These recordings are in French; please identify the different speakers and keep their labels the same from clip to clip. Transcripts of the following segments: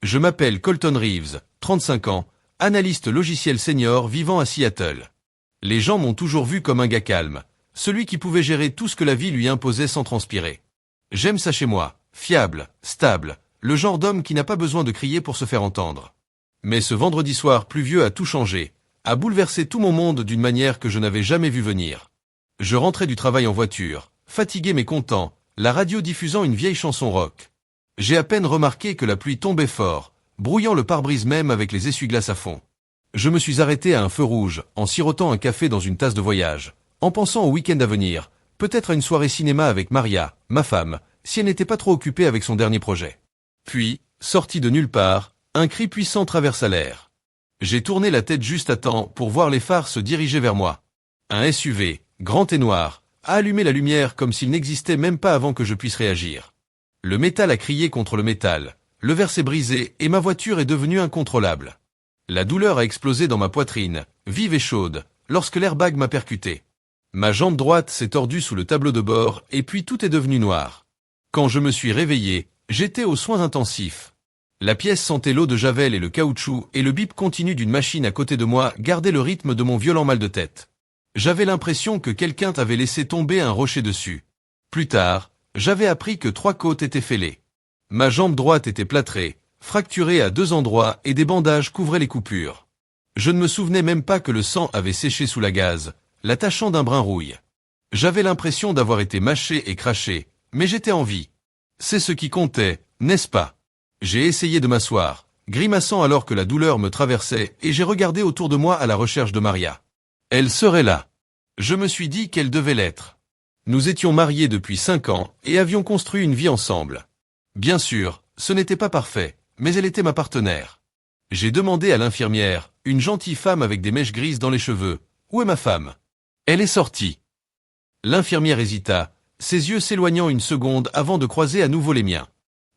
Speaker 1: Je m'appelle Colton Reeves, 35 ans, analyste logiciel senior vivant à Seattle. Les gens m'ont toujours vu comme un gars calme, celui qui pouvait gérer tout ce que la vie lui imposait sans transpirer. J'aime ça chez moi, fiable, stable, le genre d'homme qui n'a pas besoin de crier pour se faire entendre. Mais ce vendredi soir pluvieux a tout changé, a bouleversé tout mon monde d'une manière que je n'avais jamais vu venir. Je rentrais du travail en voiture, fatigué mais content, la radio diffusant une vieille chanson rock. J'ai à peine remarqué que la pluie tombait fort, brouillant le pare-brise même avec les essuie-glaces à fond. Je me suis arrêté à un feu rouge, en sirotant un café dans une tasse de voyage, en pensant au week-end à venir, peut-être à une soirée cinéma avec Maria, ma femme, si elle n'était pas trop occupée avec son dernier projet. Puis, sorti de nulle part, un cri puissant traversa l'air. J'ai tourné la tête juste à temps pour voir les phares se diriger vers moi. Un SUV, grand et noir, a allumé la lumière comme s'il n'existait même pas avant que je puisse réagir. Le métal a crié contre le métal, le verre s'est brisé et ma voiture est devenue incontrôlable. La douleur a explosé dans ma poitrine, vive et chaude, lorsque l'airbag m'a percuté. Ma jambe droite s'est tordue sous le tableau de bord et puis tout est devenu noir. Quand je me suis réveillé, j'étais aux soins intensifs. La pièce sentait l'eau de javel et le caoutchouc et le bip continu d'une machine à côté de moi gardait le rythme de mon violent mal de tête. J'avais l'impression que quelqu'un t'avait laissé tomber un rocher dessus. Plus tard, j'avais appris que 3 côtes étaient fêlées. Ma jambe droite était plâtrée, fracturée à 2 endroits et des bandages couvraient les coupures. Je ne me souvenais même pas que le sang avait séché sous la gaze, la tachant d'un brun rouille. J'avais l'impression d'avoir été mâché et craché, mais j'étais en vie. C'est ce qui comptait, n'est-ce pas? J'ai essayé de m'asseoir, grimaçant alors que la douleur me traversait et j'ai regardé autour de moi à la recherche de Maria. Elle serait là. Je me suis dit qu'elle devait l'être. Nous étions mariés depuis 5 ans et avions construit une vie ensemble. Bien sûr, ce n'était pas parfait, mais elle était ma partenaire. J'ai demandé à l'infirmière, une gentille femme avec des mèches grises dans les cheveux, « Où est ma femme ?» Elle est sortie. L'infirmière hésita, ses yeux s'éloignant une seconde avant de croiser à nouveau les miens.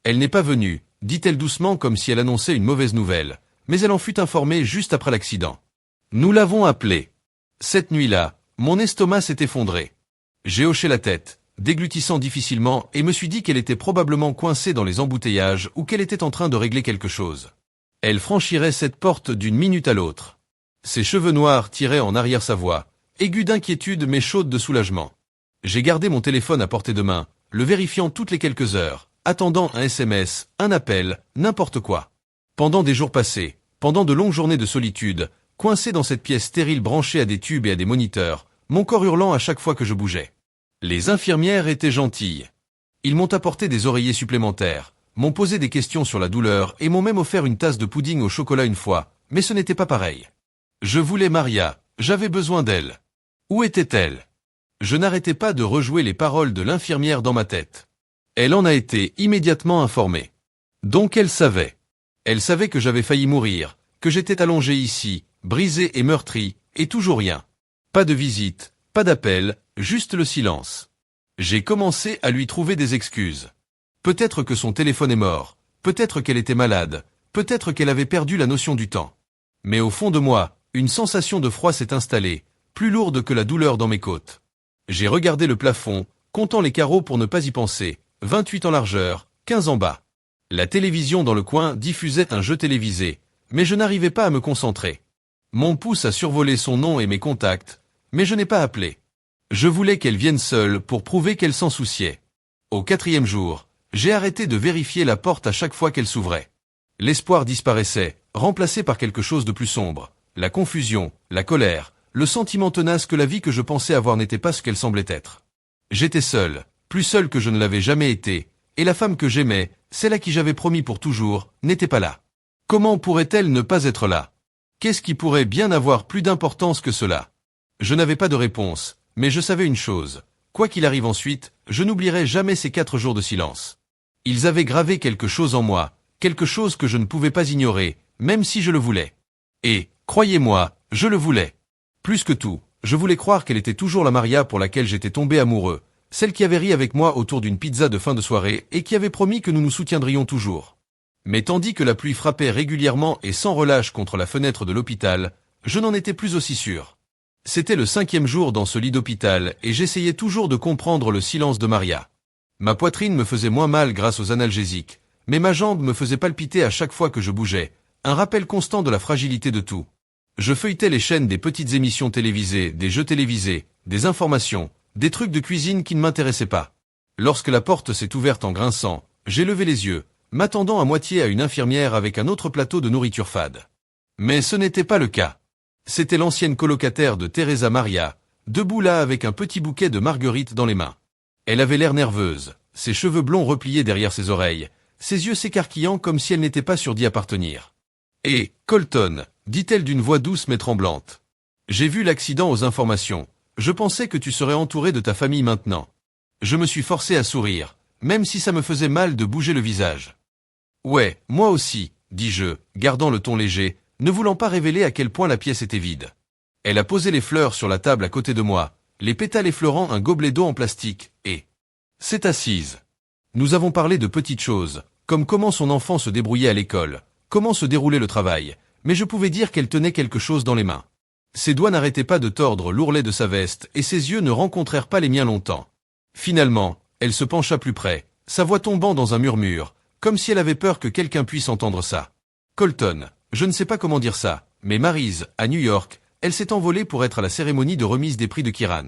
Speaker 1: Elle n'est pas venue, dit-elle doucement comme si elle annonçait une mauvaise nouvelle, mais elle en fut informée juste après l'accident. Nous l'avons appelée. Cette nuit-là, mon estomac s'est effondré. J'ai hoché la tête, déglutissant difficilement, et me suis dit qu'elle était probablement coincée dans les embouteillages ou qu'elle était en train de régler quelque chose. Elle franchirait cette porte d'une minute à l'autre. Ses cheveux noirs tiraient en arrière sa voix, aiguë d'inquiétude mais chaude de soulagement. J'ai gardé mon téléphone à portée de main, le vérifiant toutes les quelques heures, attendant un SMS, un appel, n'importe quoi. Pendant des jours passés, pendant de longues journées de solitude, coincé dans cette pièce stérile branchée à des tubes et à des moniteurs, mon corps hurlant à chaque fois que je bougeais. Les infirmières étaient gentilles. Ils m'ont apporté des oreillers supplémentaires, m'ont posé des questions sur la douleur et m'ont même offert une tasse de pudding au chocolat une fois, mais ce n'était pas pareil. Je voulais Maria, j'avais besoin d'elle. Où était-elle? Je n'arrêtais pas de rejouer les paroles de l'infirmière dans ma tête. Elle en a été immédiatement informée. Donc elle savait. Elle savait que j'avais failli mourir, que j'étais allongé ici, brisé et meurtri, et toujours rien. Pas de visite, pas d'appel, juste le silence. J'ai commencé à lui trouver des excuses. Peut-être que son téléphone est mort, peut-être qu'elle était malade, peut-être qu'elle avait perdu la notion du temps. Mais au fond de moi, une sensation de froid s'est installée, plus lourde que la douleur dans mes côtes. J'ai regardé le plafond, comptant les carreaux pour ne pas y penser, 28 en largeur, 15 en bas. La télévision dans le coin diffusait un jeu télévisé, mais je n'arrivais pas à me concentrer. Mon pouce a survolé son nom et mes contacts, mais je n'ai pas appelé. Je voulais qu'elle vienne seule pour prouver qu'elle s'en souciait. Au 4e jour, j'ai arrêté de vérifier la porte à chaque fois qu'elle s'ouvrait. L'espoir disparaissait, remplacé par quelque chose de plus sombre. La confusion, la colère, le sentiment tenace que la vie que je pensais avoir n'était pas ce qu'elle semblait être. J'étais seul, plus seul que je ne l'avais jamais été, et la femme que j'aimais, celle à qui j'avais promis pour toujours, n'était pas là. Comment pourrait-elle ne pas être là? Qu'est-ce qui pourrait bien avoir plus d'importance que cela? Je n'avais pas de réponse, mais je savais une chose. Quoi qu'il arrive ensuite, je n'oublierai jamais ces 4 jours de silence. Ils avaient gravé quelque chose en moi, quelque chose que je ne pouvais pas ignorer, même si je le voulais. Et, croyez-moi, je le voulais. Plus que tout, je voulais croire qu'elle était toujours la Maria pour laquelle j'étais tombé amoureux, celle qui avait ri avec moi autour d'une pizza de fin de soirée et qui avait promis que nous nous soutiendrions toujours. Mais tandis que la pluie frappait régulièrement et sans relâche contre la fenêtre de l'hôpital, je n'en étais plus aussi sûr. C'était le 5e jour dans ce lit d'hôpital et j'essayais toujours de comprendre le silence de Maria. Ma poitrine me faisait moins mal grâce aux analgésiques, mais ma jambe me faisait palpiter à chaque fois que je bougeais, un rappel constant de la fragilité de tout. Je feuilletais les chaînes des petites émissions télévisées, des jeux télévisés, des informations, des trucs de cuisine qui ne m'intéressaient pas. Lorsque la porte s'est ouverte en grinçant, j'ai levé les yeux, m'attendant à moitié à une infirmière avec un autre plateau de nourriture fade. Mais ce n'était pas le cas. C'était l'ancienne colocataire de Teresa Maria, debout là avec un petit bouquet de marguerites dans les mains. Elle avait l'air nerveuse, ses cheveux blonds repliés derrière ses oreilles, ses yeux s'écarquillant comme si elle n'était pas sûre d'y appartenir. « Et, Colton », dit-elle d'une voix douce mais tremblante. « J'ai vu l'accident aux informations. Je pensais que tu serais entouré de ta famille maintenant. » Je me suis forcé à sourire, même si ça me faisait mal de bouger le visage. « Ouais, moi aussi », dis-je, gardant le ton léger, ne voulant pas révéler à quel point la pièce était vide. Elle a posé les fleurs sur la table à côté de moi, les pétales effleurant un gobelet d'eau en plastique, et s'est assise. Nous avons parlé de petites choses, comme comment son enfant se débrouillait à l'école, comment se déroulait le travail, mais je pouvais dire qu'elle tenait quelque chose dans les mains. Ses doigts n'arrêtaient pas de tordre l'ourlet de sa veste et ses yeux ne rencontrèrent pas les miens longtemps. Finalement, elle se pencha plus près, sa voix tombant dans un murmure, comme si elle avait peur que quelqu'un puisse entendre ça. « Colton, je ne sais pas comment dire ça, mais Maryse, à New York, elle s'est envolée pour être à la cérémonie de remise des prix de Kiran. »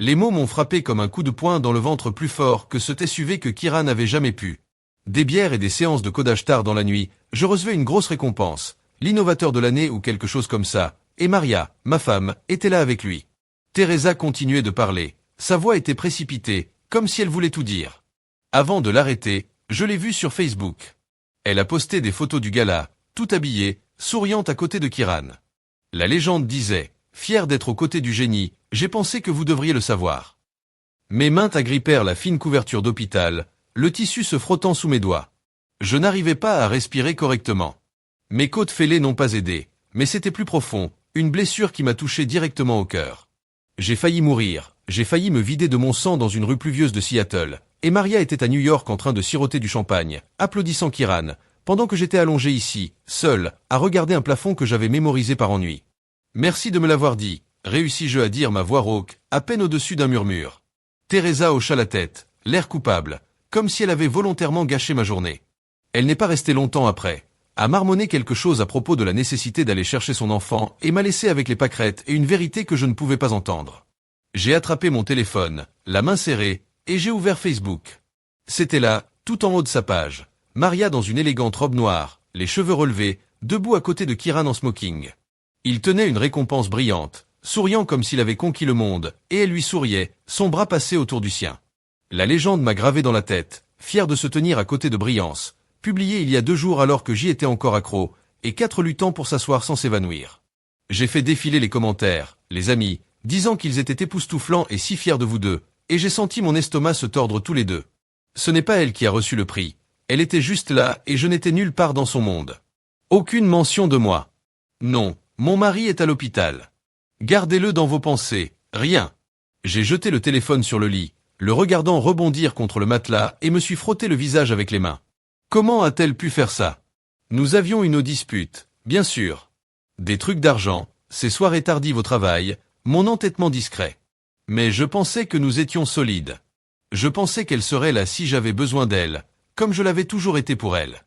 Speaker 1: Les mots m'ont frappé comme un coup de poing dans le ventre plus fort que ce SUV que Kiran n'avait jamais pu. Des bières et des séances de codage tard dans la nuit, je recevais une grosse récompense, l'innovateur de l'année ou quelque chose comme ça, et Maria, ma femme, était là avec lui. Teresa continuait de parler, sa voix était précipitée, comme si elle voulait tout dire. Avant de l'arrêter, je l'ai vue sur Facebook. Elle a posté des photos du gala, tout habillée, souriante à côté de Kiran. La légende disait, fière d'être aux côtés du génie, j'ai pensé que vous devriez le savoir. Mes mains agrippèrent la fine couverture d'hôpital, le tissu se frottant sous mes doigts. Je n'arrivais pas à respirer correctement. Mes côtes fêlées n'ont pas aidé, mais c'était plus profond, une blessure qui m'a touché directement au cœur. J'ai failli mourir, j'ai failli me vider de mon sang dans une rue pluvieuse de Seattle, et Maria était à New York en train de siroter du champagne, applaudissant Kiran, pendant que j'étais allongé ici, seul, à regarder un plafond que j'avais mémorisé par ennui. Merci de me l'avoir dit, réussis-je à dire ma voix rauque, à peine au-dessus d'un murmure. Teresa hocha la tête, l'air coupable, comme si elle avait volontairement gâché ma journée. Elle n'est pas restée longtemps après, à marmonner quelque chose à propos de la nécessité d'aller chercher son enfant et m'a laissé avec les pâquerettes et une vérité que je ne pouvais pas entendre. J'ai attrapé mon téléphone, la main serrée, et j'ai ouvert Facebook. C'était là, tout en haut de sa page, Maria dans une élégante robe noire, les cheveux relevés, debout à côté de Kiran en smoking. Il tenait une récompense brillante, souriant comme s'il avait conquis le monde, et elle lui souriait, son bras passé autour du sien. La légende m'a gravé dans la tête, fier de se tenir à côté de Brillance, publié il y a 2 jours alors que j'y étais encore accro, et 4 luttant pour s'asseoir sans s'évanouir. J'ai fait défiler les commentaires, les amis, disant qu'ils étaient époustouflants et si fiers de vous deux, et j'ai senti mon estomac se tordre tous les deux. Ce n'est pas elle qui a reçu le prix, elle était juste là et je n'étais nulle part dans son monde. Aucune mention de moi. Non, mon mari est à l'hôpital. Gardez-le dans vos pensées, rien. J'ai jeté le téléphone sur le lit, le regardant rebondir contre le matelas et me suis frotté le visage avec les mains. Comment a-t-elle pu faire ça? Nous avions une dispute, bien sûr. Des trucs d'argent, ces soirées tardives au travail, mon entêtement discret. Mais je pensais que nous étions solides. Je pensais qu'elle serait là si j'avais besoin d'elle, comme je l'avais toujours été pour elle.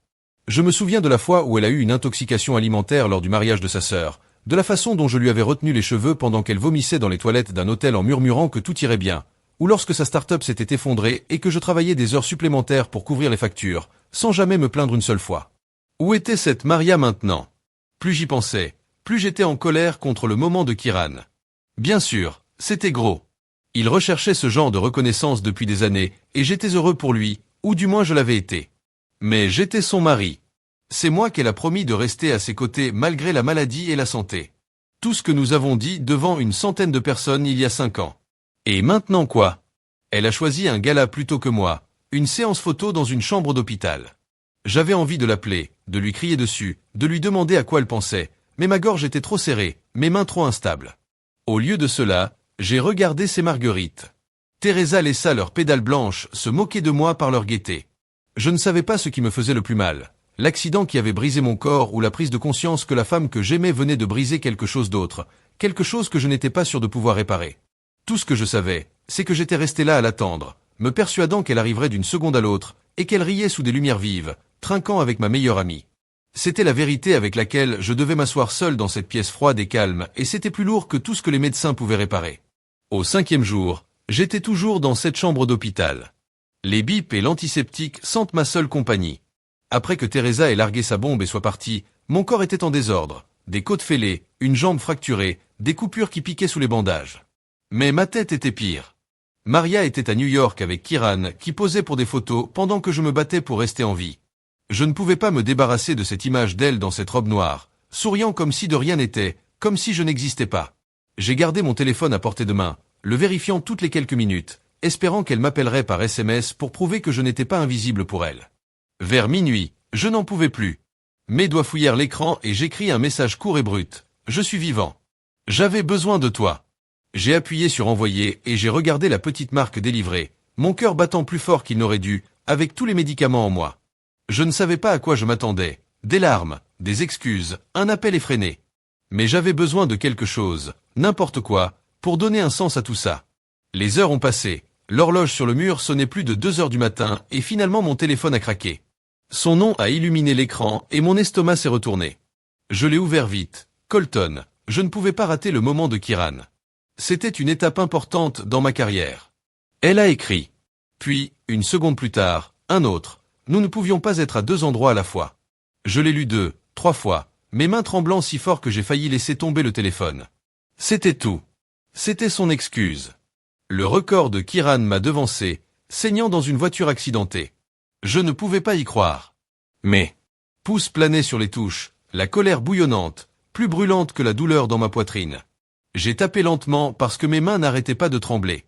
Speaker 1: Je me souviens de la fois où elle a eu une intoxication alimentaire lors du mariage de sa sœur, de la façon dont je lui avais retenu les cheveux pendant qu'elle vomissait dans les toilettes d'un hôtel en murmurant que tout irait bien, ou lorsque sa start-up s'était effondrée et que je travaillais des heures supplémentaires pour couvrir les factures, sans jamais me plaindre une seule fois. Où était cette Maria maintenant? Plus j'y pensais, plus j'étais en colère contre le moment de Kiran. Bien sûr, c'était gros. Il recherchait ce genre de reconnaissance depuis des années, et j'étais heureux pour lui, ou du moins je l'avais été. Mais j'étais son mari. C'est moi qu'elle a promis de rester à ses côtés malgré la maladie et la santé. Tout ce que nous avons dit devant une centaine de personnes il y a 5 ans. Et maintenant quoi? Elle a choisi un gala plutôt que moi, une séance photo dans une chambre d'hôpital. J'avais envie de l'appeler, de lui crier dessus, de lui demander à quoi elle pensait, mais ma gorge était trop serrée, mes mains trop instables. Au lieu de cela, j'ai regardé ces marguerites. Teresa laissa leurs pédales blanches se moquer de moi par leur gaieté. Je ne savais pas ce qui me faisait le plus mal, l'accident qui avait brisé mon corps ou la prise de conscience que la femme que j'aimais venait de briser quelque chose d'autre, quelque chose que je n'étais pas sûr de pouvoir réparer. Tout ce que je savais, c'est que j'étais resté là à l'attendre, me persuadant qu'elle arriverait d'une seconde à l'autre, et qu'elle riait sous des lumières vives, trinquant avec ma meilleure amie. C'était la vérité avec laquelle je devais m'asseoir seul dans cette pièce froide et calme, et c'était plus lourd que tout ce que les médecins pouvaient réparer. Au 5e jour, j'étais toujours dans cette chambre d'hôpital. Les bips et l'antiseptique sentent ma seule compagnie. Après que Teresa ait largué sa bombe et soit partie, mon corps était en désordre, des côtes fêlées, une jambe fracturée, des coupures qui piquaient sous les bandages. Mais ma tête était pire. Maria était à New York avec Kiran qui posait pour des photos pendant que je me battais pour rester en vie. Je ne pouvais pas me débarrasser de cette image d'elle dans cette robe noire, souriant comme si de rien n'était, comme si je n'existais pas. J'ai gardé mon téléphone à portée de main, le vérifiant toutes les quelques minutes, espérant qu'elle m'appellerait par SMS pour prouver que je n'étais pas invisible pour elle. Vers minuit, je n'en pouvais plus. Mes doigts fouillèrent l'écran et j'écris un message court et brut. Je suis vivant. J'avais besoin de toi. J'ai appuyé sur envoyer et j'ai regardé la petite marque délivrée, mon cœur battant plus fort qu'il n'aurait dû, avec tous les médicaments en moi. Je ne savais pas à quoi je m'attendais. Des larmes, des excuses, un appel effréné. Mais j'avais besoin de quelque chose, n'importe quoi, pour donner un sens à tout ça. Les heures ont passé, l'horloge sur le mur sonnait plus de 2 heures du matin et finalement mon téléphone a craqué. Son nom a illuminé l'écran et mon estomac s'est retourné. Je l'ai ouvert vite. Colton, je ne pouvais pas rater le moment de Kiran. C'était une étape importante dans ma carrière. Elle a écrit. Puis, une seconde plus tard, un autre. Nous ne pouvions pas être à 2 endroits à la fois. Je l'ai lu 2, 3 fois, mes mains tremblant si fort que j'ai failli laisser tomber le téléphone. C'était tout. C'était son excuse. Le record de Kiran m'a devancé, saignant dans une voiture accidentée. Je ne pouvais pas y croire. Mais, pouce planait sur les touches, la colère bouillonnante, plus brûlante que la douleur dans ma poitrine. J'ai tapé lentement parce que mes mains n'arrêtaient pas de trembler.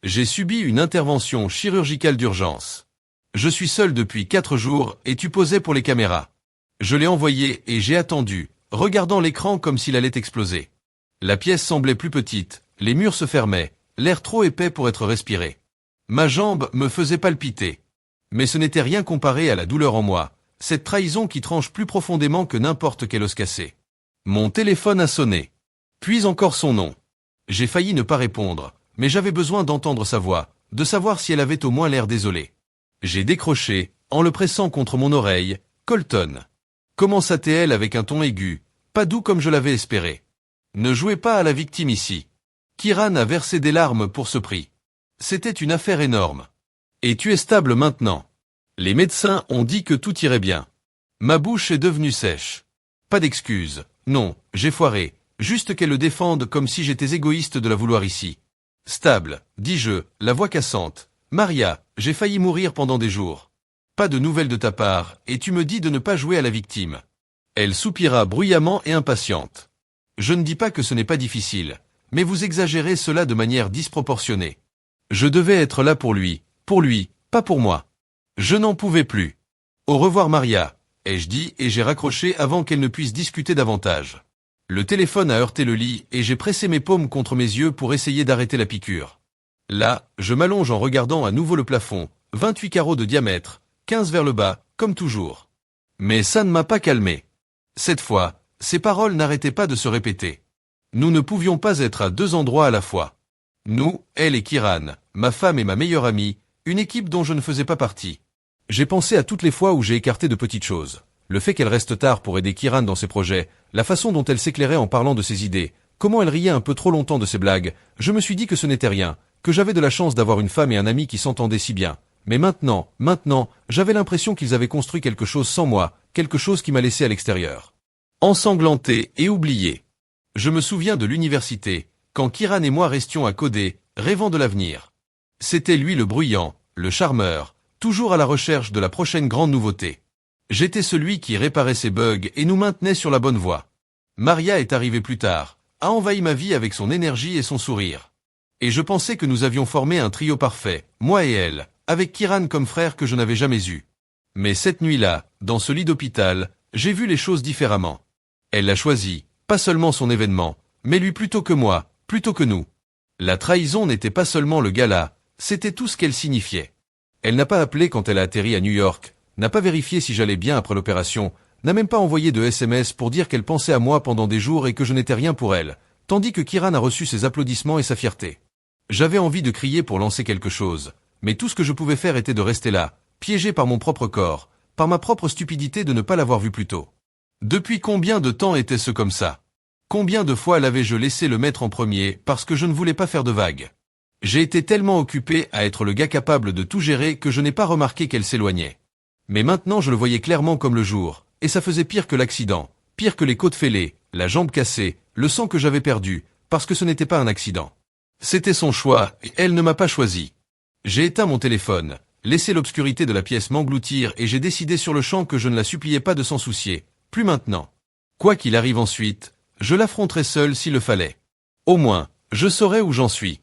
Speaker 1: J'ai subi une intervention chirurgicale d'urgence. Je suis seul depuis 4 jours et tu posais pour les caméras. Je l'ai envoyé et j'ai attendu, regardant l'écran comme s'il allait exploser. La pièce semblait plus petite, les murs se fermaient, l'air trop épais pour être respiré. Ma jambe me faisait palpiter. Mais ce n'était rien comparé à la douleur en moi, cette trahison qui tranche plus profondément que n'importe quel os cassé. Mon téléphone a sonné. Puis encore son nom. J'ai failli ne pas répondre, mais j'avais besoin d'entendre sa voix, de savoir si elle avait au moins l'air désolée. J'ai décroché, en le pressant contre mon oreille, Colton. Commença-t-elle avec un ton aigu, pas doux comme je l'avais espéré. Ne jouez pas à la victime ici. Kiran a versé des larmes pour ce prix. C'était une affaire énorme. Et tu es stable maintenant. Les médecins ont dit que tout irait bien. Ma bouche est devenue sèche. Pas d'excuses. Non, j'ai foiré. Juste qu'elle le défende comme si j'étais égoïste de la vouloir ici. Stable, dis-je, la voix cassante. Maria, j'ai failli mourir pendant des jours. Pas de nouvelles de ta part, et tu me dis de ne pas jouer à la victime. Elle soupira bruyamment et impatiente. Je ne dis pas que ce n'est pas difficile, mais vous exagérez cela de manière disproportionnée. Je devais être là pour lui, pas pour moi. Je n'en pouvais plus. Au revoir Maria, ai-je dit et j'ai raccroché avant qu'elle ne puisse discuter davantage. Le téléphone a heurté le lit et j'ai pressé mes paumes contre mes yeux pour essayer d'arrêter la piqûre. Là, je m'allonge en regardant à nouveau le plafond, 28 carreaux de diamètre, 15 vers le bas, comme toujours. Mais ça ne m'a pas calmé. Cette fois, ces paroles n'arrêtaient pas de se répéter. Nous ne pouvions pas être à 2 endroits à la fois. Nous, elle et Kiran, ma femme et ma meilleure amie, une équipe dont je ne faisais pas partie. J'ai pensé à toutes les fois où j'ai écarté de petites choses. Le fait qu'elle reste tard pour aider Kiran dans ses projets, la façon dont elle s'éclairait en parlant de ses idées, comment elle riait un peu trop longtemps de ses blagues, je me suis dit que ce n'était rien, que j'avais de la chance d'avoir une femme et un ami qui s'entendaient si bien. Mais maintenant, j'avais l'impression qu'ils avaient construit quelque chose sans moi, quelque chose qui m'a laissé à l'extérieur. Ensanglanté et oublié. Je me souviens de l'université, quand Kiran et moi restions à coder, rêvant de l'avenir. C'était lui le bruyant, le charmeur, toujours à la recherche de la prochaine grande nouveauté. J'étais celui qui réparait ses bugs et nous maintenait sur la bonne voie. Maria est arrivée plus tard, a envahi ma vie avec son énergie et son sourire. Et je pensais que nous avions formé un trio parfait, moi et elle, avec Kiran comme frère que je n'avais jamais eu. Mais cette nuit-là, dans ce lit d'hôpital, j'ai vu les choses différemment. Elle l'a choisi, pas seulement son événement, mais lui plutôt que moi, plutôt que nous. La trahison n'était pas seulement le gala, c'était tout ce qu'elle signifiait. Elle n'a pas appelé quand elle a atterri à New York, n'a pas vérifié si j'allais bien après l'opération, n'a même pas envoyé de SMS pour dire qu'elle pensait à moi pendant des jours et que je n'étais rien pour elle, tandis que Kiran a reçu ses applaudissements et sa fierté. J'avais envie de crier pour lancer quelque chose, mais tout ce que je pouvais faire était de rester là, piégé par mon propre corps, par ma propre stupidité de ne pas l'avoir vu plus tôt. Depuis combien de temps était-ce comme ça? Combien de fois l'avais-je laissé le mettre en premier parce que je ne voulais pas faire de vagues? J'ai été tellement occupé à être le gars capable de tout gérer que je n'ai pas remarqué qu'elle s'éloignait. Mais maintenant je le voyais clairement comme le jour, et ça faisait pire que l'accident, pire que les côtes fêlées, la jambe cassée, le sang que j'avais perdu, parce que ce n'était pas un accident. C'était son choix, et elle ne m'a pas choisi. J'ai éteint mon téléphone, laissé l'obscurité de la pièce m'engloutir et j'ai décidé sur le champ que je ne la suppliais pas de s'en soucier, plus maintenant. Quoi qu'il arrive ensuite, je l'affronterai seul s'il le fallait. Au moins, je saurais où j'en suis.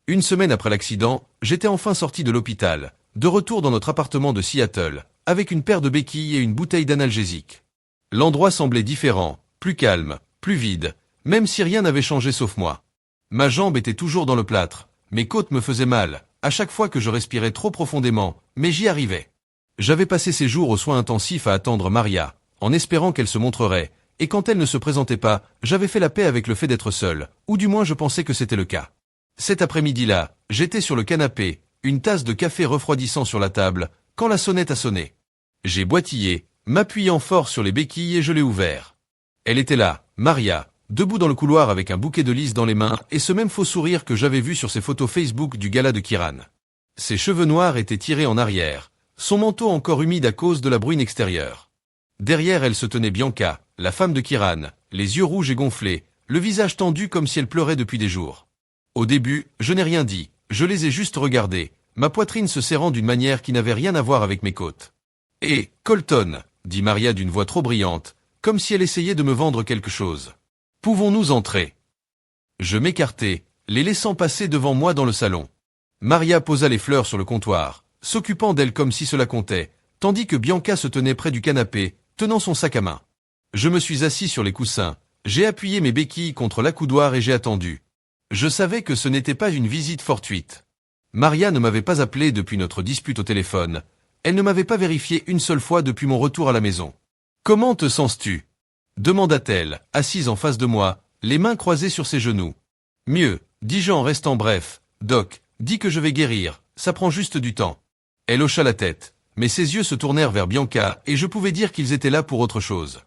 Speaker 1: Une semaine après l'accident, j'étais enfin sorti de l'hôpital, de retour dans notre appartement de Seattle, avec une paire de béquilles et une bouteille d'analgésique. L'endroit semblait différent, plus calme, plus vide, même si rien n'avait changé sauf moi. Ma jambe était toujours dans le plâtre, mes côtes me faisaient mal, à chaque fois que je respirais trop profondément, mais j'y arrivais. J'avais passé ces jours aux soins intensifs à attendre Maria, en espérant qu'elle se montrerait, et quand elle ne se présentait pas, j'avais fait la paix avec le fait d'être seul, ou du moins je pensais que c'était le cas. Cet après-midi-là, j'étais sur le canapé, une tasse de café refroidissant sur la table, quand la sonnette a sonné. J'ai boitillé, m'appuyant fort sur les béquilles et je l'ai ouvert. Elle était là, Maria, debout dans le couloir avec un bouquet de lys dans les mains et ce même faux sourire que j'avais vu sur ses photos Facebook du gala de Kiran. Ses cheveux noirs étaient tirés en arrière, son manteau encore humide à cause de la bruine extérieure. Derrière elle se tenait Bianca, la femme de Kiran, les yeux rouges et gonflés, le visage tendu comme si elle pleurait depuis des jours. Au début, je n'ai rien dit, je les ai juste regardés, ma poitrine se serrant d'une manière qui n'avait rien à voir avec mes côtes. « Hé, Colton !» dit Maria d'une voix trop brillante, comme si elle essayait de me vendre quelque chose. « Pouvons-nous entrer ?» Je m'écartai, les laissant passer devant moi dans le salon. Maria posa les fleurs sur le comptoir, s'occupant d'elles comme si cela comptait, tandis que Bianca se tenait près du canapé, tenant son sac à main. Je me suis assis sur les coussins, j'ai appuyé mes béquilles contre l'accoudoir et j'ai attendu. Je savais que ce n'était pas une visite fortuite. Maria ne m'avait pas appelé depuis notre dispute au téléphone. Elle ne m'avait pas vérifié une seule fois depuis mon retour à la maison. « Comment te sens-tu » demanda-t-elle, assise en face de moi, les mains croisées sur ses genoux. « Mieux, dis-je en restant bref. Doc, dis que je vais guérir, ça prend juste du temps. » Elle hocha la tête, mais ses yeux se tournèrent vers Bianca et je pouvais dire qu'ils étaient là pour autre chose.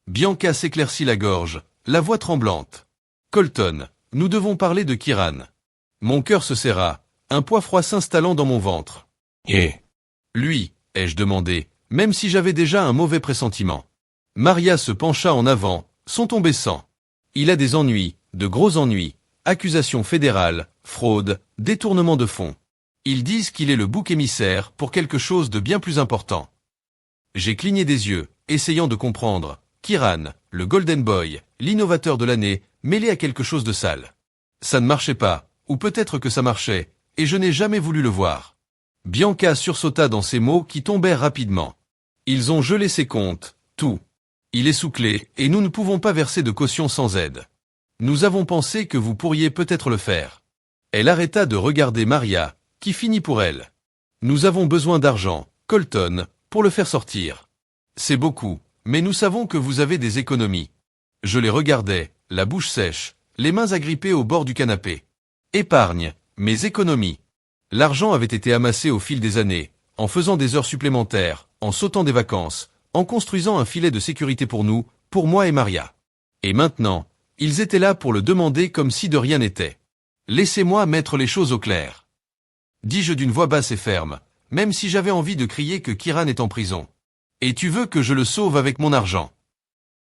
Speaker 1: Bianca s'éclaircit la gorge, la voix tremblante. « Colton, nous devons parler de Kiran. » Mon cœur se serra, un poids froid s'installant dans mon ventre. « Et lui ?» ai-je demandé, même si j'avais déjà un mauvais pressentiment. Maria se pencha en avant, son ton baissant. Il a des ennuis, de gros ennuis, accusations fédérales, fraude, détournement de fonds. Ils disent qu'il est le bouc émissaire pour quelque chose de bien plus important. J'ai cligné des yeux, essayant de comprendre. Kiran, le Golden Boy, l'innovateur de l'année, mêlé à quelque chose de sale. Ça ne marchait pas, ou peut-être que ça marchait, et je n'ai jamais voulu le voir. Bianca sursauta dans ces mots qui tombèrent rapidement. Ils ont gelé ses comptes, tout. Il est sous clé, et nous ne pouvons pas verser de caution sans aide. Nous avons pensé que vous pourriez peut-être le faire. Elle arrêta de regarder Maria, qui finit pour elle. Nous avons besoin d'argent, Colton, pour le faire sortir. C'est beaucoup, mais nous savons que vous avez des économies. Je les regardais, la bouche sèche, les mains agrippées au bord du canapé. Épargne, mes économies. L'argent avait été amassé au fil des années, en faisant des heures supplémentaires, en sautant des vacances, en construisant un filet de sécurité pour nous, pour moi et Maria. Et maintenant, ils étaient là pour le demander comme si de rien n'était. Laissez-moi mettre les choses au clair. Dis-je d'une voix basse et ferme, même si j'avais envie de crier que Kiran est en prison. Et tu veux que je le sauve avec mon argent?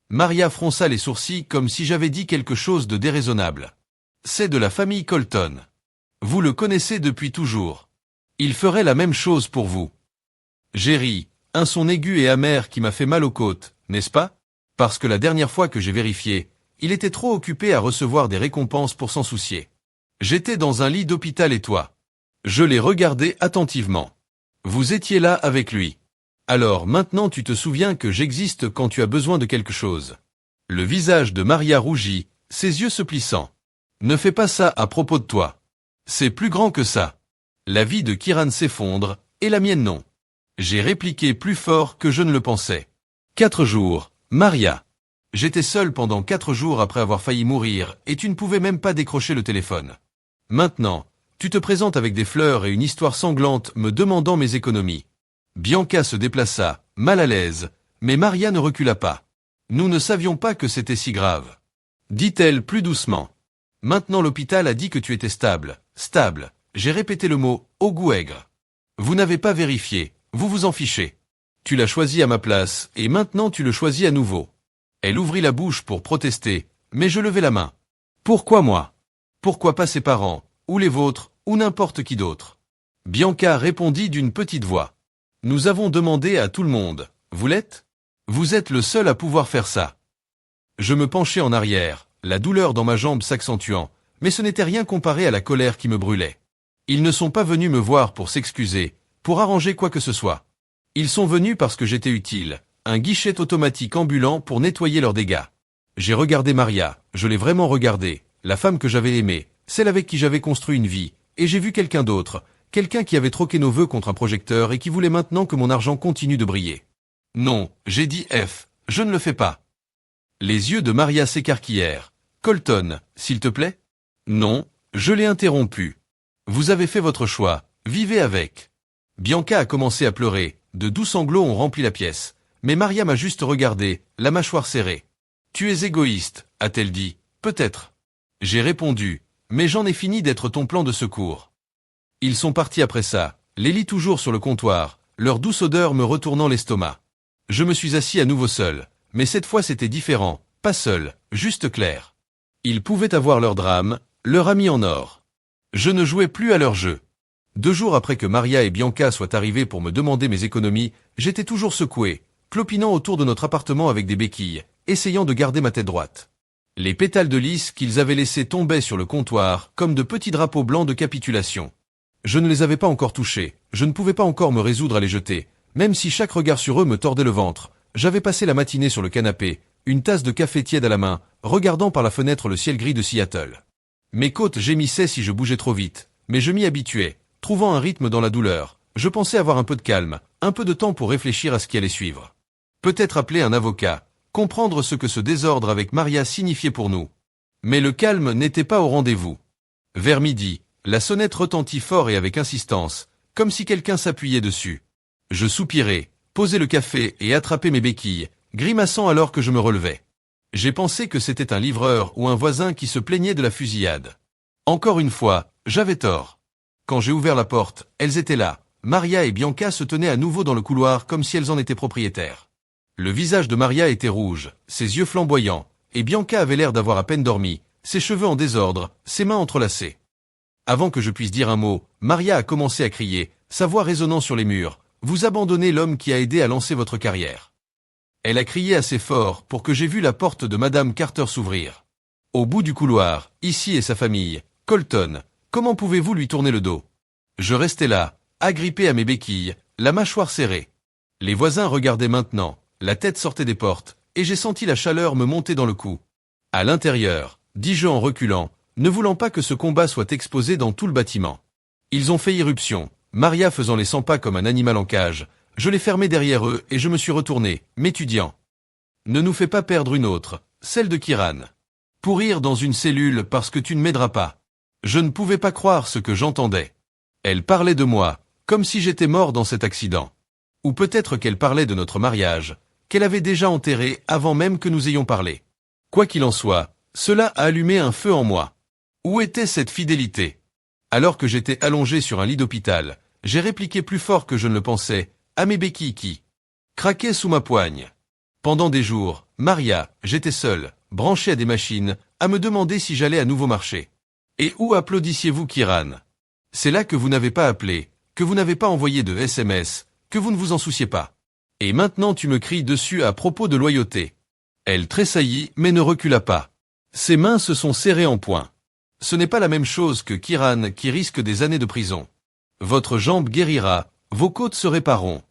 Speaker 1: Maria fronça les sourcils comme si j'avais dit quelque chose de déraisonnable. C'est de la famille Colton. Vous le connaissez depuis toujours. Il ferait la même chose pour vous. J'ai ri, un son aigu et amer qui m'a fait mal aux côtes, n'est-ce pas? Parce que la dernière fois que j'ai vérifié, il était trop occupé à recevoir des récompenses pour s'en soucier. J'étais dans un lit d'hôpital et toi. Je l'ai regardé attentivement. Vous étiez là avec lui. Alors maintenant tu te souviens que j'existe quand tu as besoin de quelque chose. Le visage de Maria rougit, ses yeux se plissant. Ne fais pas ça à propos de toi. C'est plus grand que ça. La vie de Kiran s'effondre, et la mienne non. J'ai répliqué plus fort que je ne le pensais. 4 jours, Maria. J'étais seul pendant 4 jours après avoir failli mourir, et tu ne pouvais même pas décrocher le téléphone. Maintenant, tu te présentes avec des fleurs et une histoire sanglante me demandant mes économies. Bianca se déplaça, mal à l'aise, mais Maria ne recula pas. Nous ne savions pas que c'était si grave. Dit-elle plus doucement. Maintenant l'hôpital a dit que tu étais stable. Stable. J'ai répété le mot, au goût aigre. Vous n'avez pas vérifié, vous vous en fichez. Tu l'as choisi à ma place, et maintenant tu le choisis à nouveau. Elle ouvrit la bouche pour protester, mais je levai la main. Pourquoi moi? Pourquoi pas ses parents, ou les vôtres, ou n'importe qui d'autre? Bianca répondit d'une petite voix. Nous avons demandé à tout le monde. Vous l'êtes? Vous êtes le seul à pouvoir faire ça. Je me penchai en arrière, la douleur dans ma jambe s'accentuant, mais ce n'était rien comparé à la colère qui me brûlait. Ils ne sont pas venus me voir pour s'excuser, pour arranger quoi que ce soit. Ils sont venus parce que j'étais utile, un guichet automatique ambulant pour nettoyer leurs dégâts. J'ai regardé Maria, je l'ai vraiment regardée, la femme que j'avais aimée, celle avec qui j'avais construit une vie, et j'ai vu quelqu'un d'autre, quelqu'un qui avait troqué nos vœux contre un projecteur et qui voulait maintenant que mon argent continue de briller. Non, j'ai dit F, je ne le fais pas. Les yeux de Maria s'écarquillèrent. Colton, s'il te plaît? Non, je l'ai interrompu. Vous avez fait votre choix, vivez avec. Bianca a commencé à pleurer, de doux sanglots ont rempli la pièce. Mais Maria m'a juste regardé, la mâchoire serrée. Tu es égoïste, a-t-elle dit, peut-être. J'ai répondu, mais j'en ai fini d'être ton plan de secours. Ils sont partis après ça, les lits toujours sur le comptoir, leur douce odeur me retournant l'estomac. Je me suis assis à nouveau seul, mais cette fois c'était différent, pas seul, juste clair. Ils pouvaient avoir leur drame, leur ami en or. Je ne jouais plus à leur jeu. 2 jours après que Maria et Bianca soient arrivés pour me demander mes économies, j'étais toujours secoué, clopinant autour de notre appartement avec des béquilles, essayant de garder ma tête droite. Les pétales de lys qu'ils avaient laissés tombaient sur le comptoir, comme de petits drapeaux blancs de capitulation. Je ne les avais pas encore touchés, je ne pouvais pas encore me résoudre à les jeter, même si chaque regard sur eux me tordait le ventre. J'avais passé la matinée sur le canapé, une tasse de café tiède à la main, regardant par la fenêtre le ciel gris de Seattle. Mes côtes gémissaient si je bougeais trop vite, mais je m'y habituais, trouvant un rythme dans la douleur. Je pensais avoir un peu de calme, un peu de temps pour réfléchir à ce qui allait suivre. Peut-être appeler un avocat, comprendre ce que ce désordre avec Maria signifiait pour nous. Mais le calme n'était pas au rendez-vous. Vers midi, la sonnette retentit fort et avec insistance, comme si quelqu'un s'appuyait dessus. Je soupirai, posai le café et attrapai mes béquilles, grimaçant alors que je me relevais. J'ai pensé que c'était un livreur ou un voisin qui se plaignait de la fusillade. Encore une fois, j'avais tort. Quand j'ai ouvert la porte, elles étaient là. Maria et Bianca se tenaient à nouveau dans le couloir comme si elles en étaient propriétaires. Le visage de Maria était rouge, ses yeux flamboyants, et Bianca avait l'air d'avoir à peine dormi, ses cheveux en désordre, ses mains entrelacées. Avant que je puisse dire un mot, Maria a commencé à crier, sa voix résonnant sur les murs. Vous abandonnez l'homme qui a aidé à lancer votre carrière. Elle a crié assez fort pour que j'ai vu la porte de Madame Carter s'ouvrir. Au bout du couloir, ici est sa famille. Colton, comment pouvez-vous lui tourner le dos? Je restais là, agrippé à mes béquilles, la mâchoire serrée. Les voisins regardaient maintenant, la tête sortait des portes, et j'ai senti la chaleur me monter dans le cou. À l'intérieur, dis-je en reculant, ne voulant pas que ce combat soit exposé dans tout le bâtiment. Ils ont fait irruption, Maria faisant les 100 pas comme un animal en cage. Je l'ai fermé derrière eux et je me suis retourné, m'étudiant. Ne nous fais pas perdre une autre, celle de Kiran. Pourrir dans une cellule parce que tu ne m'aideras pas. Je ne pouvais pas croire ce que j'entendais. Elle parlait de moi, comme si j'étais mort dans cet accident. Ou peut-être qu'elle parlait de notre mariage, qu'elle avait déjà enterré avant même que nous ayons parlé. Quoi qu'il en soit, cela a allumé un feu en moi. Où était cette fidélité? Alors que j'étais allongé sur un lit d'hôpital, j'ai répliqué plus fort que je ne le pensais, à mes béquilles qui craquaient sous ma poigne. Pendant des jours, Maria, j'étais seul, branché à des machines, à me demander si j'allais à nouveau marcher. Et où applaudissiez-vous Kiran? C'est là que vous n'avez pas appelé, que vous n'avez pas envoyé de SMS, que vous ne vous en souciez pas. Et maintenant tu me cries dessus à propos de loyauté. Elle tressaillit mais ne recula pas. Ses mains se sont serrées en poing. Ce n'est pas la même chose que Kiran qui risque des années de prison. Votre jambe guérira, vos côtes se répareront.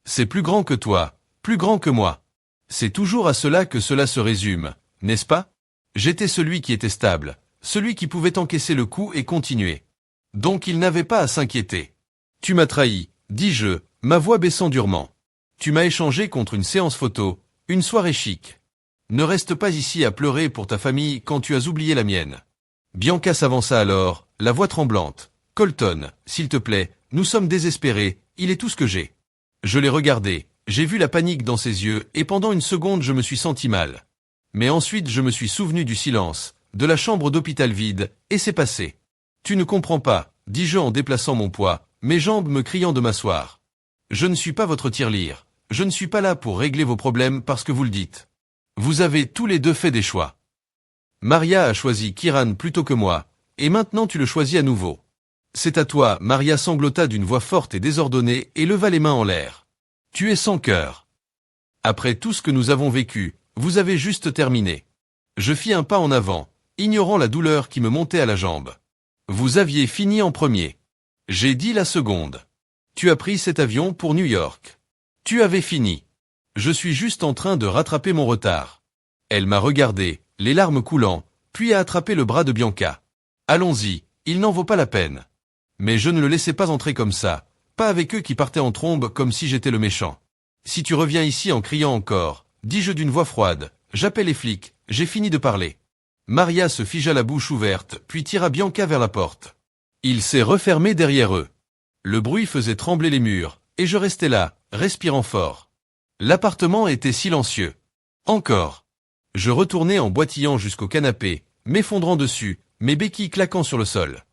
Speaker 1: C'est plus grand que toi, plus grand que moi. C'est toujours à cela que cela se résume, n'est-ce pas? J'étais celui qui était stable, celui qui pouvait encaisser le coup et continuer. Donc il n'avait pas à s'inquiéter. Tu m'as trahi, dis-je, ma voix baissant durement. Tu m'as échangé contre une séance photo, une soirée chic. Ne reste pas ici à pleurer pour ta famille quand tu as oublié la mienne. Bianca s'avança alors, la voix tremblante. Colton, s'il te plaît, nous sommes désespérés, il est tout ce que j'ai. Je l'ai regardé, j'ai vu la panique dans ses yeux et pendant une seconde je me suis senti mal. Mais ensuite je me suis souvenu du silence, de la chambre d'hôpital vide, et c'est passé. Tu ne comprends pas, dis-je en déplaçant mon poids, mes jambes me criant de m'asseoir. Je ne suis pas votre tirelire, je ne suis pas là pour régler vos problèmes parce que vous le dites. Vous avez tous les deux fait des choix. Maria a choisi Kiran plutôt que moi, et maintenant tu le choisis à nouveau. C'est à toi, Maria sanglota d'une voix forte et désordonnée et leva les mains en l'air. Tu es sans cœur. Après tout ce que nous avons vécu, vous avez juste terminé. Je fis un pas en avant, ignorant la douleur qui me montait à la jambe. Vous aviez fini en premier. J'ai dit la seconde. Tu as pris cet avion pour New York. Tu avais fini. Je suis juste en train de rattraper mon retard. Elle m'a regardé, les larmes coulant, puis a attrapé le bras de Bianca. Allons-y, il n'en vaut pas la peine. Mais je ne le laissais pas entrer comme ça, pas avec eux qui partaient en trombe comme si j'étais le méchant. Si tu reviens ici en criant encore, dis-je d'une voix froide, j'appelle les flics, j'ai fini de parler. Maria se figea la bouche ouverte, puis tira Bianca vers la porte. Il s'est refermé derrière eux. Le bruit faisait trembler les murs, et je restais là, respirant fort. L'appartement était silencieux. Encore. Je retournai en boitillant jusqu'au canapé, m'effondrant dessus, mes béquilles claquant sur le sol.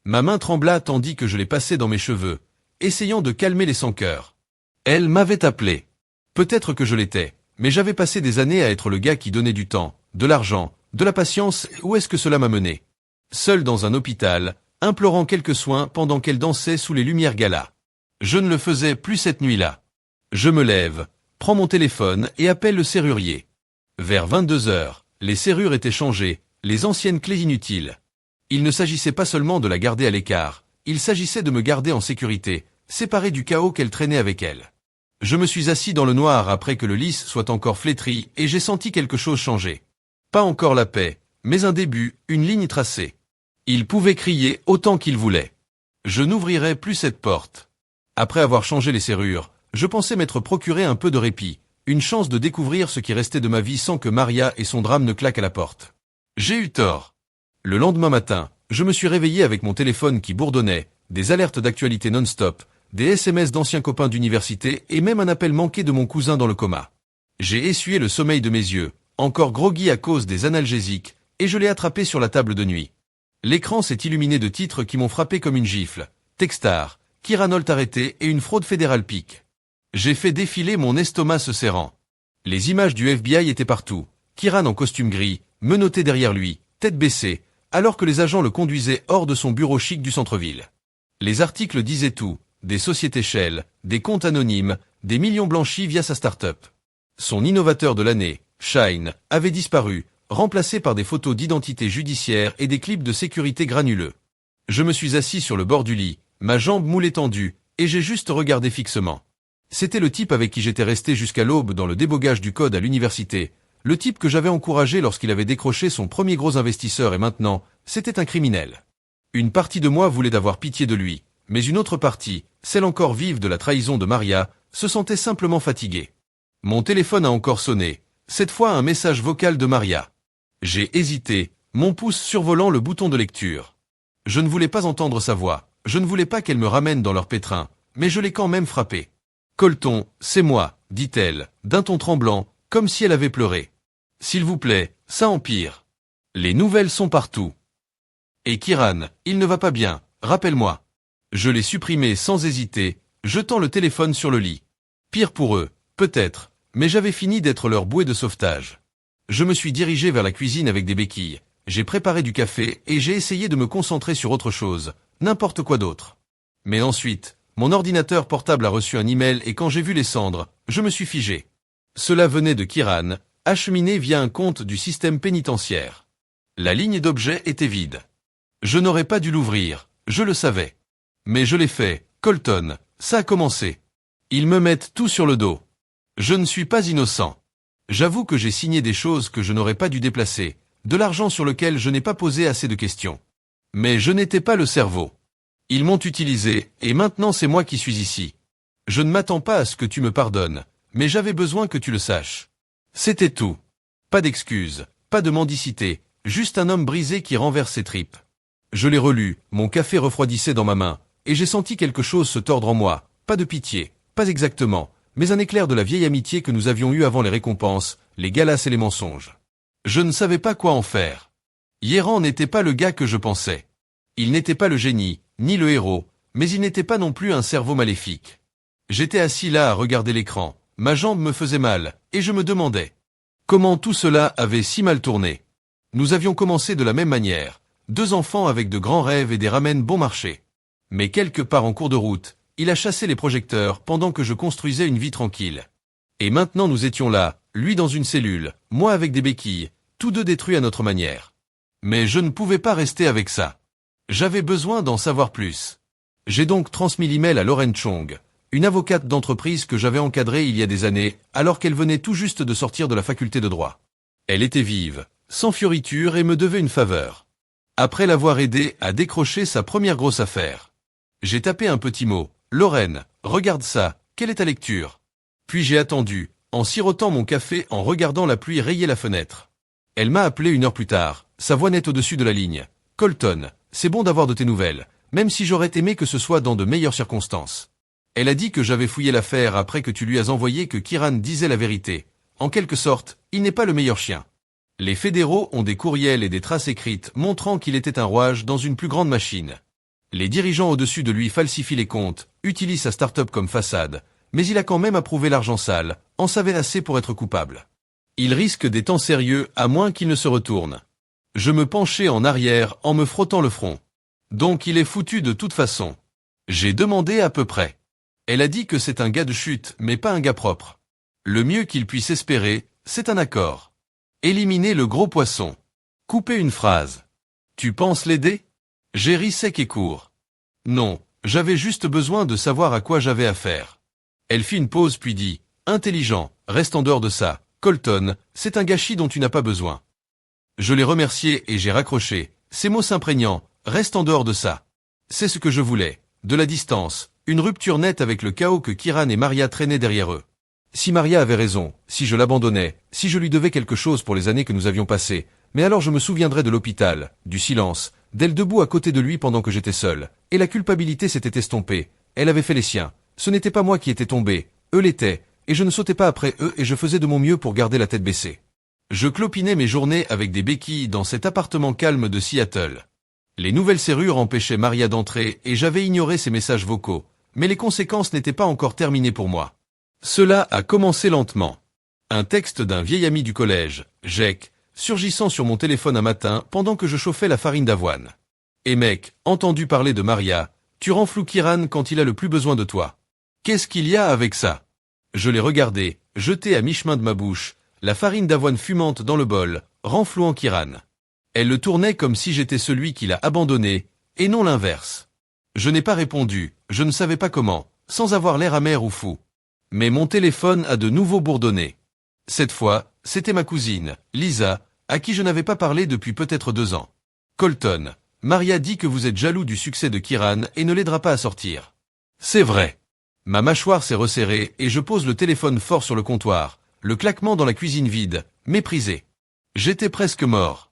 Speaker 1: Ma main trembla tandis que je les passais dans mes cheveux, essayant de calmer les sans-cœurs. Elle m'avait appelé. Peut-être que je l'étais, mais j'avais passé des années à être le gars qui donnait du temps, de l'argent, de la patience, où est-ce que cela m'a mené? Seul dans un hôpital, implorant quelques soins pendant qu'elle dansait sous les lumières gala. Je ne le faisais plus cette nuit-là. Je me lève, prends mon téléphone et appelle le serrurier. Vers 22 heures, les serrures étaient changées, les anciennes clés inutiles. Il ne s'agissait pas seulement de la garder à l'écart, il s'agissait de me garder en sécurité, séparé du chaos qu'elle traînait avec elle. Je me suis assis dans le noir après que le lys soit encore flétri et j'ai senti quelque chose changer. Pas encore la paix, mais un début, une ligne tracée. Il pouvait crier autant qu'il voulait. Je n'ouvrirai plus cette porte. Après avoir changé les serrures, je pensais m'être procuré un peu de répit, une chance de découvrir ce qui restait de ma vie sans que Maria et son drame ne claquent à la porte. J'ai eu tort. Le lendemain matin, je me suis réveillé avec mon téléphone qui bourdonnait, des alertes d'actualité non-stop, des SMS d'anciens copains d'université et même un appel manqué de mon cousin dans le coma. J'ai essuyé le sommeil de mes yeux, encore groggy à cause des analgésiques, et je l'ai attrapé sur la table de nuit. L'écran s'est illuminé de titres qui m'ont frappé comme une gifle. Techstar, Kiran Holt arrêté et une fraude fédérale pique. J'ai fait défiler mon estomac se serrant. Les images du FBI étaient partout. Kiran en costume gris, menotté derrière lui, tête baissée, alors que les agents le conduisaient hors de son bureau chic du centre-ville. Les articles disaient tout, des sociétés Shell, des comptes anonymes, des millions blanchis via sa start-up. Son innovateur de l'année, Shine, avait disparu, remplacé par des photos d'identité judiciaire et des clips de sécurité granuleux. Je me suis assis sur le bord du lit, ma jambe moule tendue, et j'ai juste regardé fixement. C'était le type avec qui j'étais resté jusqu'à l'aube dans le débogage du code à l'université, le type que j'avais encouragé lorsqu'il avait décroché son premier gros investisseur et maintenant, c'était un criminel. Une partie de moi voulait d'avoir pitié de lui, mais une autre partie, celle encore vive de la trahison de Maria, se sentait simplement fatiguée. Mon téléphone a encore sonné, cette fois un message vocal de Maria. J'ai hésité, mon pouce survolant le bouton de lecture. Je ne voulais pas entendre sa voix, je ne voulais pas qu'elle me ramène dans leur pétrin, mais je l'ai quand même frappée. Colton, c'est moi, dit-elle, d'un ton tremblant, comme si elle avait pleuré. S'il vous plaît, ça empire. Les nouvelles sont partout. Et Kiran, il ne va pas bien, rappelle-moi. Je l'ai supprimé sans hésiter, jetant le téléphone sur le lit. Pire pour eux, peut-être, mais j'avais fini d'être leur bouée de sauvetage. Je me suis dirigé vers la cuisine avec des béquilles, j'ai préparé du café et j'ai essayé de me concentrer sur autre chose, n'importe quoi d'autre. Mais ensuite, mon ordinateur portable a reçu un email et quand j'ai vu les cendres, je me suis figé. Cela venait de Kiran, acheminé via un compte du système pénitentiaire. La ligne d'objets était vide. Je n'aurais pas dû l'ouvrir, je le savais. Mais je l'ai fait, Colton, ça a commencé. Ils me mettent tout sur le dos. Je ne suis pas innocent. J'avoue que j'ai signé des choses que je n'aurais pas dû déplacer, de l'argent sur lequel je n'ai pas posé assez de questions. Mais je n'étais pas le cerveau. Ils m'ont utilisé, et maintenant c'est moi qui suis ici. Je ne m'attends pas à ce que tu me pardonnes, mais j'avais besoin que tu le saches. C'était tout. Pas d'excuses, pas de mendicité, juste un homme brisé qui renverse ses tripes. Je l'ai relu, mon café refroidissait dans ma main, et j'ai senti quelque chose se tordre en moi, pas de pitié, pas exactement, mais un éclair de la vieille amitié que nous avions eue avant les récompenses, les galas et les mensonges. Je ne savais pas quoi en faire. Hieran n'était pas le gars que je pensais. Il n'était pas le génie, ni le héros, mais il n'était pas non plus un cerveau maléfique. J'étais assis là à regarder l'écran, ma jambe me faisait mal, et je me demandais comment tout cela avait si mal tourné. Nous avions commencé de la même manière, 2 enfants avec de grands rêves et des ramen bon marché. Mais quelque part en cours de route, il a chassé les projecteurs pendant que je construisais une vie tranquille. Et maintenant nous étions là, lui dans une cellule, moi avec des béquilles, tous deux détruits à notre manière. Mais je ne pouvais pas rester avec ça. J'avais besoin d'en savoir plus. J'ai donc transmis l'email à Lauren Chong, une avocate d'entreprise que j'avais encadrée il y a des années, alors qu'elle venait tout juste de sortir de la faculté de droit. Elle était vive, sans fioriture et me devait une faveur. Après l'avoir aidée à décrocher sa première grosse affaire. J'ai tapé un petit mot. Lauren, regarde ça, quelle est ta lecture? Puis j'ai attendu, en sirotant mon café en regardant la pluie rayer la fenêtre. Elle m'a appelé 1 heure plus tard, sa voix nette au-dessus de la ligne. Colton, c'est bon d'avoir de tes nouvelles, même si j'aurais aimé que ce soit dans de meilleures circonstances. Elle a dit que j'avais fouillé l'affaire après que tu lui as envoyé que Kieran disait la vérité. En quelque sorte, il n'est pas le meilleur chien. Les fédéraux ont des courriels et des traces écrites montrant qu'il était un rouage dans une plus grande machine. Les dirigeants au-dessus de lui falsifient les comptes, utilisent sa start-up comme façade, mais il a quand même approuvé l'argent sale, en savait assez pour être coupable. Il risque des temps sérieux à moins qu'il ne se retourne. Je me penchai en arrière en me frottant le front. Donc il est foutu de toute façon. J'ai demandé à peu près. Elle a dit que c'est un gars de chute, mais pas un gars propre. Le mieux qu'il puisse espérer, c'est un accord. Éliminer le gros poisson. Couper une phrase. Tu penses l'aider? J'ai ri sec et court. Non, j'avais juste besoin de savoir à quoi j'avais affaire. Elle fit une pause puis dit, intelligent, reste en dehors de ça. Colton, c'est un gâchis dont tu n'as pas besoin. Je l'ai remercié et j'ai raccroché. Ces mots s'imprégnant, reste en dehors de ça. C'est ce que je voulais. De la distance, une rupture nette avec le chaos que Kieran et Maria traînaient derrière eux. Si Maria avait raison, si je l'abandonnais, si je lui devais quelque chose pour les années que nous avions passées, mais alors je me souviendrais de l'hôpital, du silence, d'elle debout à côté de lui pendant que j'étais seul, et la culpabilité s'était estompée. Elle avait fait les siens. Ce n'était pas moi qui étais tombé, eux l'étaient, et je ne sautais pas après eux et je faisais de mon mieux pour garder la tête baissée. Je clopinais mes journées avec des béquilles dans cet appartement calme de Seattle. Les nouvelles serrures empêchaient Maria d'entrer et j'avais ignoré ses messages vocaux, mais les conséquences n'étaient pas encore terminées pour moi. Cela a commencé lentement. Un texte d'un vieil ami du collège, Jake, surgissant sur mon téléphone un matin pendant que je chauffais la farine d'avoine. Et mec, entendu parler de Maria, tu rends flou Kieran quand il a le plus besoin de toi. Qu'est-ce qu'il y a avec ça? Je l'ai regardé, jeté à mi-chemin de ma bouche, la farine d'avoine fumante dans le bol, renflouant Kieran. Elle le tournait comme si j'étais celui qui l'a abandonné, et non l'inverse. Je n'ai pas répondu, je ne savais pas comment, sans avoir l'air amer ou fou. Mais mon téléphone a de nouveau bourdonné. Cette fois, c'était ma cousine, Lisa, à qui je n'avais pas parlé depuis peut-être 2 ans. Colton, Maria dit que vous êtes jaloux du succès de Kieran et ne l'aidera pas à sortir. C'est vrai. Ma mâchoire s'est resserrée et je pose le téléphone fort sur le comptoir, le claquement dans la cuisine vide, méprisé. J'étais presque mort.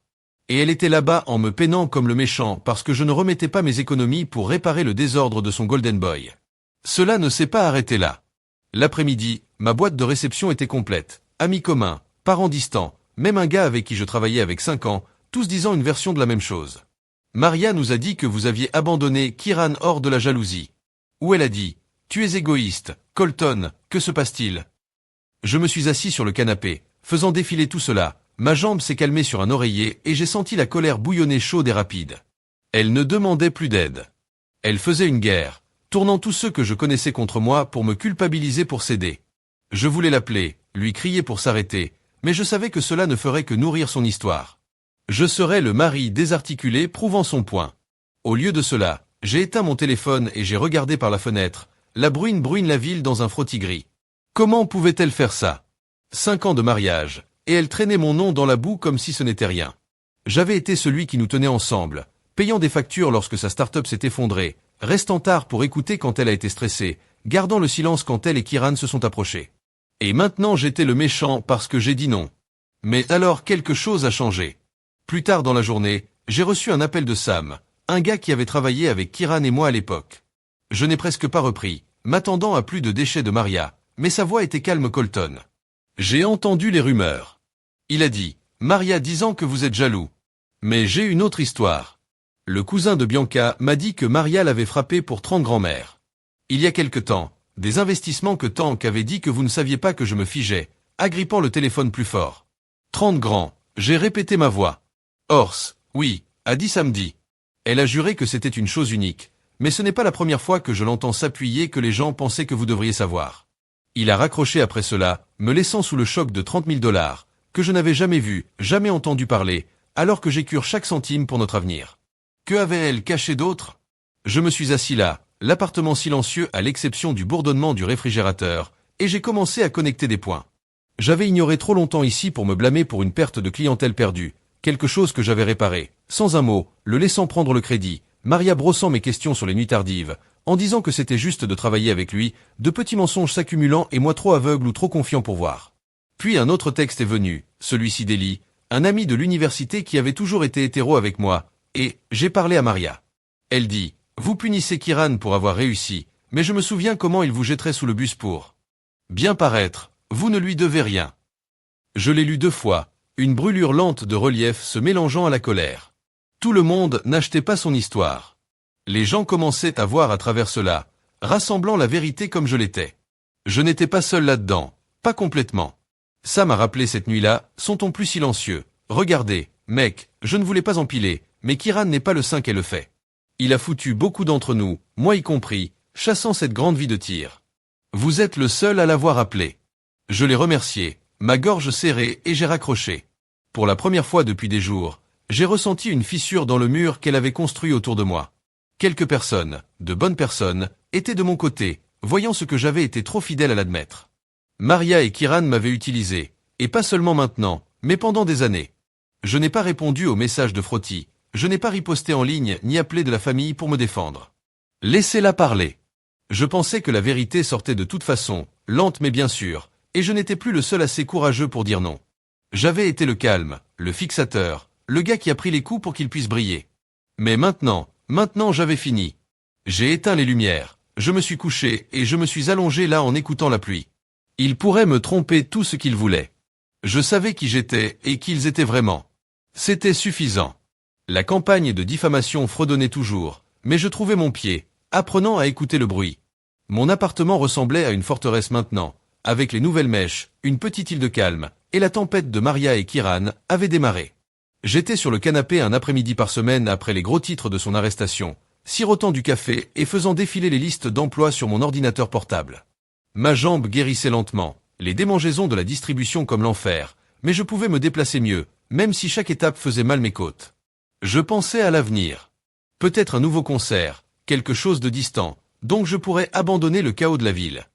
Speaker 1: Et elle était là-bas en me peinant comme le méchant parce que je ne remettais pas mes économies pour réparer le désordre de son Golden Boy. Cela ne s'est pas arrêté là. L'après-midi, ma boîte de réception était complète. Amis communs, parents distants, même un gars avec qui je travaillais avec 5 ans, tous disant une version de la même chose. Maria nous a dit que vous aviez abandonné Kieran hors de la jalousie. Ou elle a dit, tu es égoïste, Colton, que se passe-t-il? Je me suis assis sur le canapé, faisant défiler tout cela, ma jambe s'est calmée sur un oreiller et j'ai senti la colère bouillonner chaude et rapide. Elle ne demandait plus d'aide. Elle faisait une guerre, tournant tous ceux que je connaissais contre moi pour me culpabiliser pour céder. Je voulais l'appeler, lui crier pour s'arrêter, mais je savais que cela ne ferait que nourrir son histoire. Je serais le mari désarticulé prouvant son point. Au lieu de cela, j'ai éteint mon téléphone et j'ai regardé par la fenêtre. La bruine bruine la ville dans un frottis gris. Comment pouvait-elle faire ça? 5 ans de mariage, et elle traînait mon nom dans la boue comme si ce n'était rien. J'avais été celui qui nous tenait ensemble, payant des factures lorsque sa start-up s'est effondrée, restant tard pour écouter quand elle a été stressée, gardant le silence quand elle et Kieran se sont approchés. Et maintenant j'étais le méchant parce que j'ai dit non. Mais alors quelque chose a changé. Plus tard dans la journée, j'ai reçu un appel de Sam, un gars qui avait travaillé avec Kieran et moi à l'époque. Je n'ai presque pas repris. m'attendant à plus de déchets de Maria, mais sa voix était calme. Colton. J'ai entendu les rumeurs. Il a dit, Maria disant que vous êtes jaloux. Mais j'ai une autre histoire. Le cousin de Bianca m'a dit que Maria l'avait frappé pour 30 grand-mères. Il y a quelque temps, des investissements que Tank avait dit que vous ne saviez pas que je me figeais, agrippant le téléphone plus fort. 30 grands, j'ai répété ma voix. Horse, oui, a dit samedi. Elle a juré que c'était une chose unique, mais ce n'est pas la première fois que je l'entends s'appuyer que les gens pensaient que vous devriez savoir. Il a raccroché après cela, me laissant sous le choc de 30 000 $, que je n'avais jamais vu, jamais entendu parler, alors que j'écure chaque centime pour notre avenir. Que avait-elle caché d'autre? Je me suis assis là, l'appartement silencieux à l'exception du bourdonnement du réfrigérateur, et j'ai commencé à connecter des points. J'avais ignoré trop longtemps ici pour me blâmer pour une perte de clientèle perdue, quelque chose que j'avais réparé, sans un mot, le laissant prendre le crédit, Maria brossant mes questions sur les nuits tardives, en disant que c'était juste de travailler avec lui, de petits mensonges s'accumulant et moi trop aveugle ou trop confiant pour voir. Puis un autre texte est venu, celui-ci d'Ellie, un ami de l'université qui avait toujours été hétéro avec moi, et j'ai parlé à Maria. Elle dit, vous punissez Kiran pour avoir réussi, mais je me souviens comment il vous jetterait sous le bus pour bien paraître, vous ne lui devez rien. Je l'ai lu 2 fois, une brûlure lente de relief se mélangeant à la colère. Tout le monde n'achetait pas son histoire. Les gens commençaient à voir à travers cela, rassemblant la vérité comme je l'étais. Je n'étais pas seul là-dedans, pas complètement. Ça m'a rappelé cette nuit-là, son ton plus silencieux. Regardez, mec, je ne voulais pas empiler, mais Kiran n'est pas le saint qu'elle le fait. Il a foutu beaucoup d'entre nous, moi y compris, chassant cette grande vie de tir. Vous êtes le seul à l'avoir appelé. Je l'ai remercié, ma gorge serrée et j'ai raccroché. Pour la première fois depuis des jours, j'ai ressenti une fissure dans le mur qu'elle avait construit autour de moi. Quelques personnes, de bonnes personnes, étaient de mon côté, voyant ce que j'avais été trop fidèle à l'admettre. Maria et Kiran m'avaient utilisé, et pas seulement maintenant, mais pendant des années. Je n'ai pas répondu aux messages de Frotty, je n'ai pas riposté en ligne ni appelé de la famille pour me défendre. Laissez-la parler. Je pensais que la vérité sortait de toute façon, lente mais bien sûre, et je n'étais plus le seul assez courageux pour dire non. J'avais été le calme, le fixateur, le gars qui a pris les coups pour qu'il puisse briller. Mais maintenant j'avais fini. J'ai éteint les lumières, je me suis couché et je me suis allongé là en écoutant la pluie. Ils pourraient me tromper tout ce qu'ils voulaient. Je savais qui j'étais et qui ils étaient vraiment. C'était suffisant. La campagne de diffamation fredonnait toujours, mais je trouvais mon pied, apprenant à écouter le bruit. Mon appartement ressemblait à une forteresse maintenant, avec les nouvelles mèches, une petite île de calme, et la tempête de Maria et Kiran avait démarré. J'étais sur le canapé un après-midi par semaine après les gros titres de son arrestation, sirotant du café et faisant défiler les listes d'emploi sur mon ordinateur portable. Ma jambe guérissait lentement, les démangeaisons de la distribution comme l'enfer, mais je pouvais me déplacer mieux, même si chaque étape faisait mal mes côtes. Je pensais à l'avenir. Peut-être un nouveau concert, quelque chose de distant, donc je pourrais abandonner le chaos de la ville.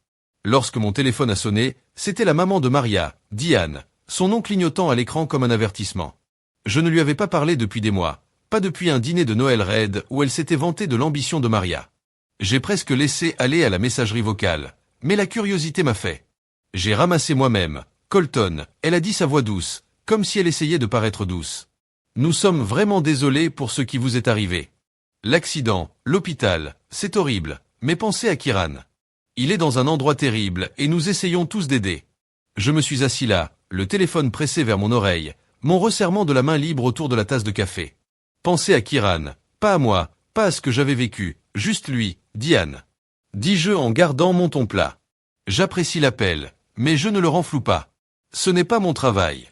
Speaker 1: Lorsque mon téléphone a sonné, c'était la maman de Maria, Diane, son nom clignotant à l'écran comme un avertissement. Je ne lui avais pas parlé depuis des mois, pas depuis un dîner de Noël raide où elle s'était vantée de l'ambition de Maria. J'ai presque laissé aller à la messagerie vocale, mais la curiosité m'a fait. J'ai ramassé moi-même, Colton, elle a dit sa voix douce, comme si elle essayait de paraître douce. Nous sommes vraiment désolés pour ce qui vous est arrivé. L'accident, l'hôpital, c'est horrible, mais pensez à Kiran. Il est dans un endroit terrible et nous essayons tous d'aider. Je me suis assis là, le téléphone pressé vers mon oreille, mon resserrement de la main libre autour de la tasse de café. Pensez à Kiran, pas à moi, pas à ce que j'avais vécu, juste lui, Diane. Dis-je en gardant mon ton plat. J'apprécie l'appel, mais je ne le renfloue pas. Ce n'est pas mon travail.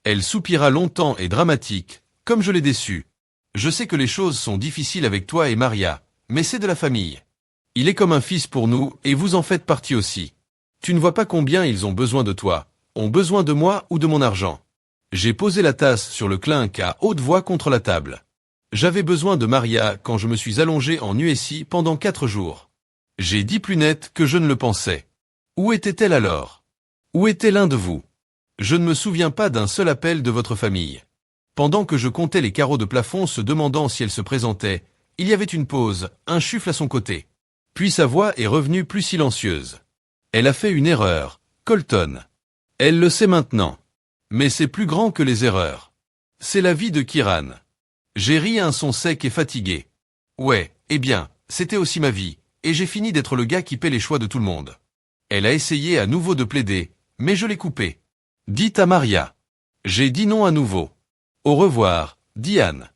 Speaker 1: Elle soupira longtemps et dramatique, comme je l'ai déçu. Je sais que les choses sont difficiles avec toi et Maria, mais c'est de la famille. Il est comme un fils pour nous et vous en faites partie aussi. Tu ne vois pas combien ils ont besoin de toi, ont besoin de moi ou de mon argent. J'ai posé la tasse sur le clinque à haute voix contre la table. J'avais besoin de Maria quand je me suis allongé en USI pendant 4 jours. J'ai dit plus net que je ne le pensais. Où était-elle alors? Où était l'un de vous? Je ne me souviens pas d'un seul appel de votre famille. Pendant que je comptais les carreaux de plafond se demandant si elle se présentait, il y avait une pause, un chuffle à son côté. Puis sa voix est revenue plus silencieuse. Elle a fait une erreur, Colton. Elle le sait maintenant. Mais c'est plus grand que les erreurs. C'est la vie de Kiran. J'ai ri à un son sec et fatigué. Ouais, eh bien, c'était aussi ma vie, et j'ai fini d'être le gars qui paie les choix de tout le monde. Elle a essayé à nouveau de plaider, mais je l'ai coupé. Dites à Maria. J'ai dit non à nouveau. Au revoir, Diane.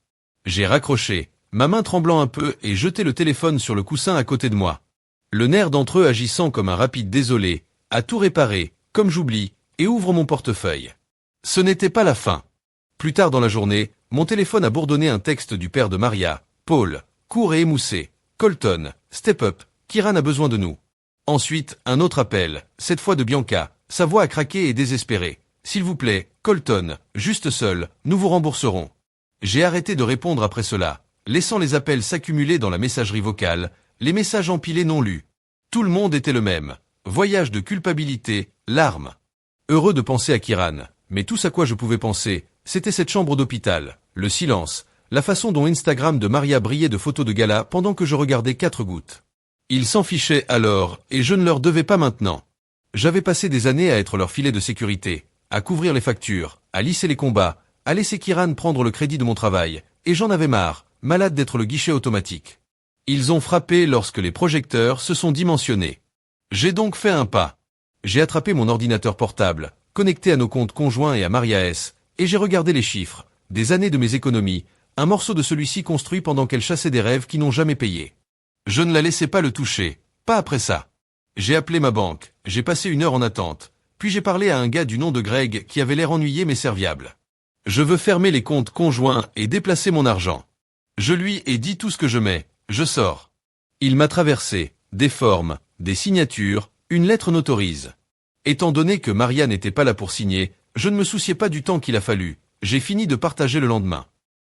Speaker 1: J'ai raccroché, ma main tremblant un peu et jeté le téléphone sur le coussin à côté de moi. Le nerf d'entre eux agissant comme un rapide désolé, à tout réparer, comme j'oublie, et ouvre mon portefeuille. Ce n'était pas la fin. Plus tard dans la journée, mon téléphone a bourdonné un texte du père de Maria, Paul, court et émoussé. Colton, step up, Kiran a besoin de nous. Ensuite, un autre appel, cette fois de Bianca, sa voix a craqué et désespérée. S'il vous plaît, Colton, juste seul, nous vous rembourserons. J'ai arrêté de répondre après cela, laissant les appels s'accumuler dans la messagerie vocale, les messages empilés non lus. Tout le monde était le même. Voyage de culpabilité, larmes. Heureux de penser à Kiran, mais tout à quoi je pouvais penser, c'était cette chambre d'hôpital, le silence, la façon dont Instagram de Maria brillait de photos de gala pendant que je regardais 4 gouttes. Ils s'en fichaient alors, et je ne leur devais pas maintenant. J'avais passé des années à être leur filet de sécurité, à couvrir les factures, à lisser les combats, à laisser Kiran prendre le crédit de mon travail, et j'en avais marre, malade d'être le guichet automatique. Ils ont frappé lorsque les projecteurs se sont dimensionnés. J'ai donc fait un pas. J'ai attrapé mon ordinateur portable, connecté à nos comptes conjoints et à Maria S, et j'ai regardé les chiffres, des années de mes économies, un morceau de celui-ci construit pendant qu'elle chassait des rêves qui n'ont jamais payé. Je ne la laissais pas le toucher, pas après ça. J'ai appelé ma banque, j'ai passé 1 heure en attente, puis j'ai parlé à un gars du nom de Greg qui avait l'air ennuyé mais serviable. Je veux fermer les comptes conjoints et déplacer mon argent. Je lui ai dit tout ce que je mets, je sors. Il m'a traversé, des formes, des signatures, une lettre n'autorise. Étant donné que Maria n'était pas là pour signer, je ne me souciais pas du temps qu'il a fallu, j'ai fini de partager le lendemain.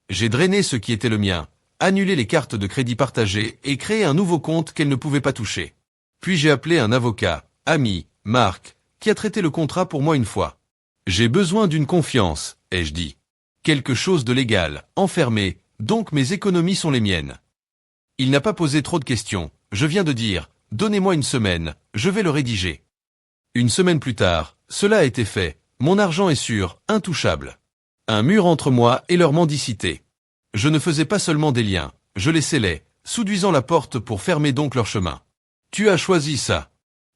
Speaker 1: J'ai drainé ce qui était le mien, annulé les cartes de crédit partagées et créé un nouveau compte qu'elle ne pouvait pas toucher. Puis j'ai appelé un avocat, ami, Marc, qui a traité le contrat pour moi une fois. J'ai besoin d'une confiance, ai-je dit. Quelque chose de légal, enfermé, donc mes économies sont les miennes. Il n'a pas posé trop de questions, je viens de dire, donnez-moi 1 semaine, je vais le rédiger. 1 semaine plus tard, cela a été fait, mon argent est sûr, intouchable. Un mur entre moi et leur mendicité. Je ne faisais pas seulement des liens, je les scellais, souduisant la porte pour fermer donc leur chemin. Tu as choisi ça.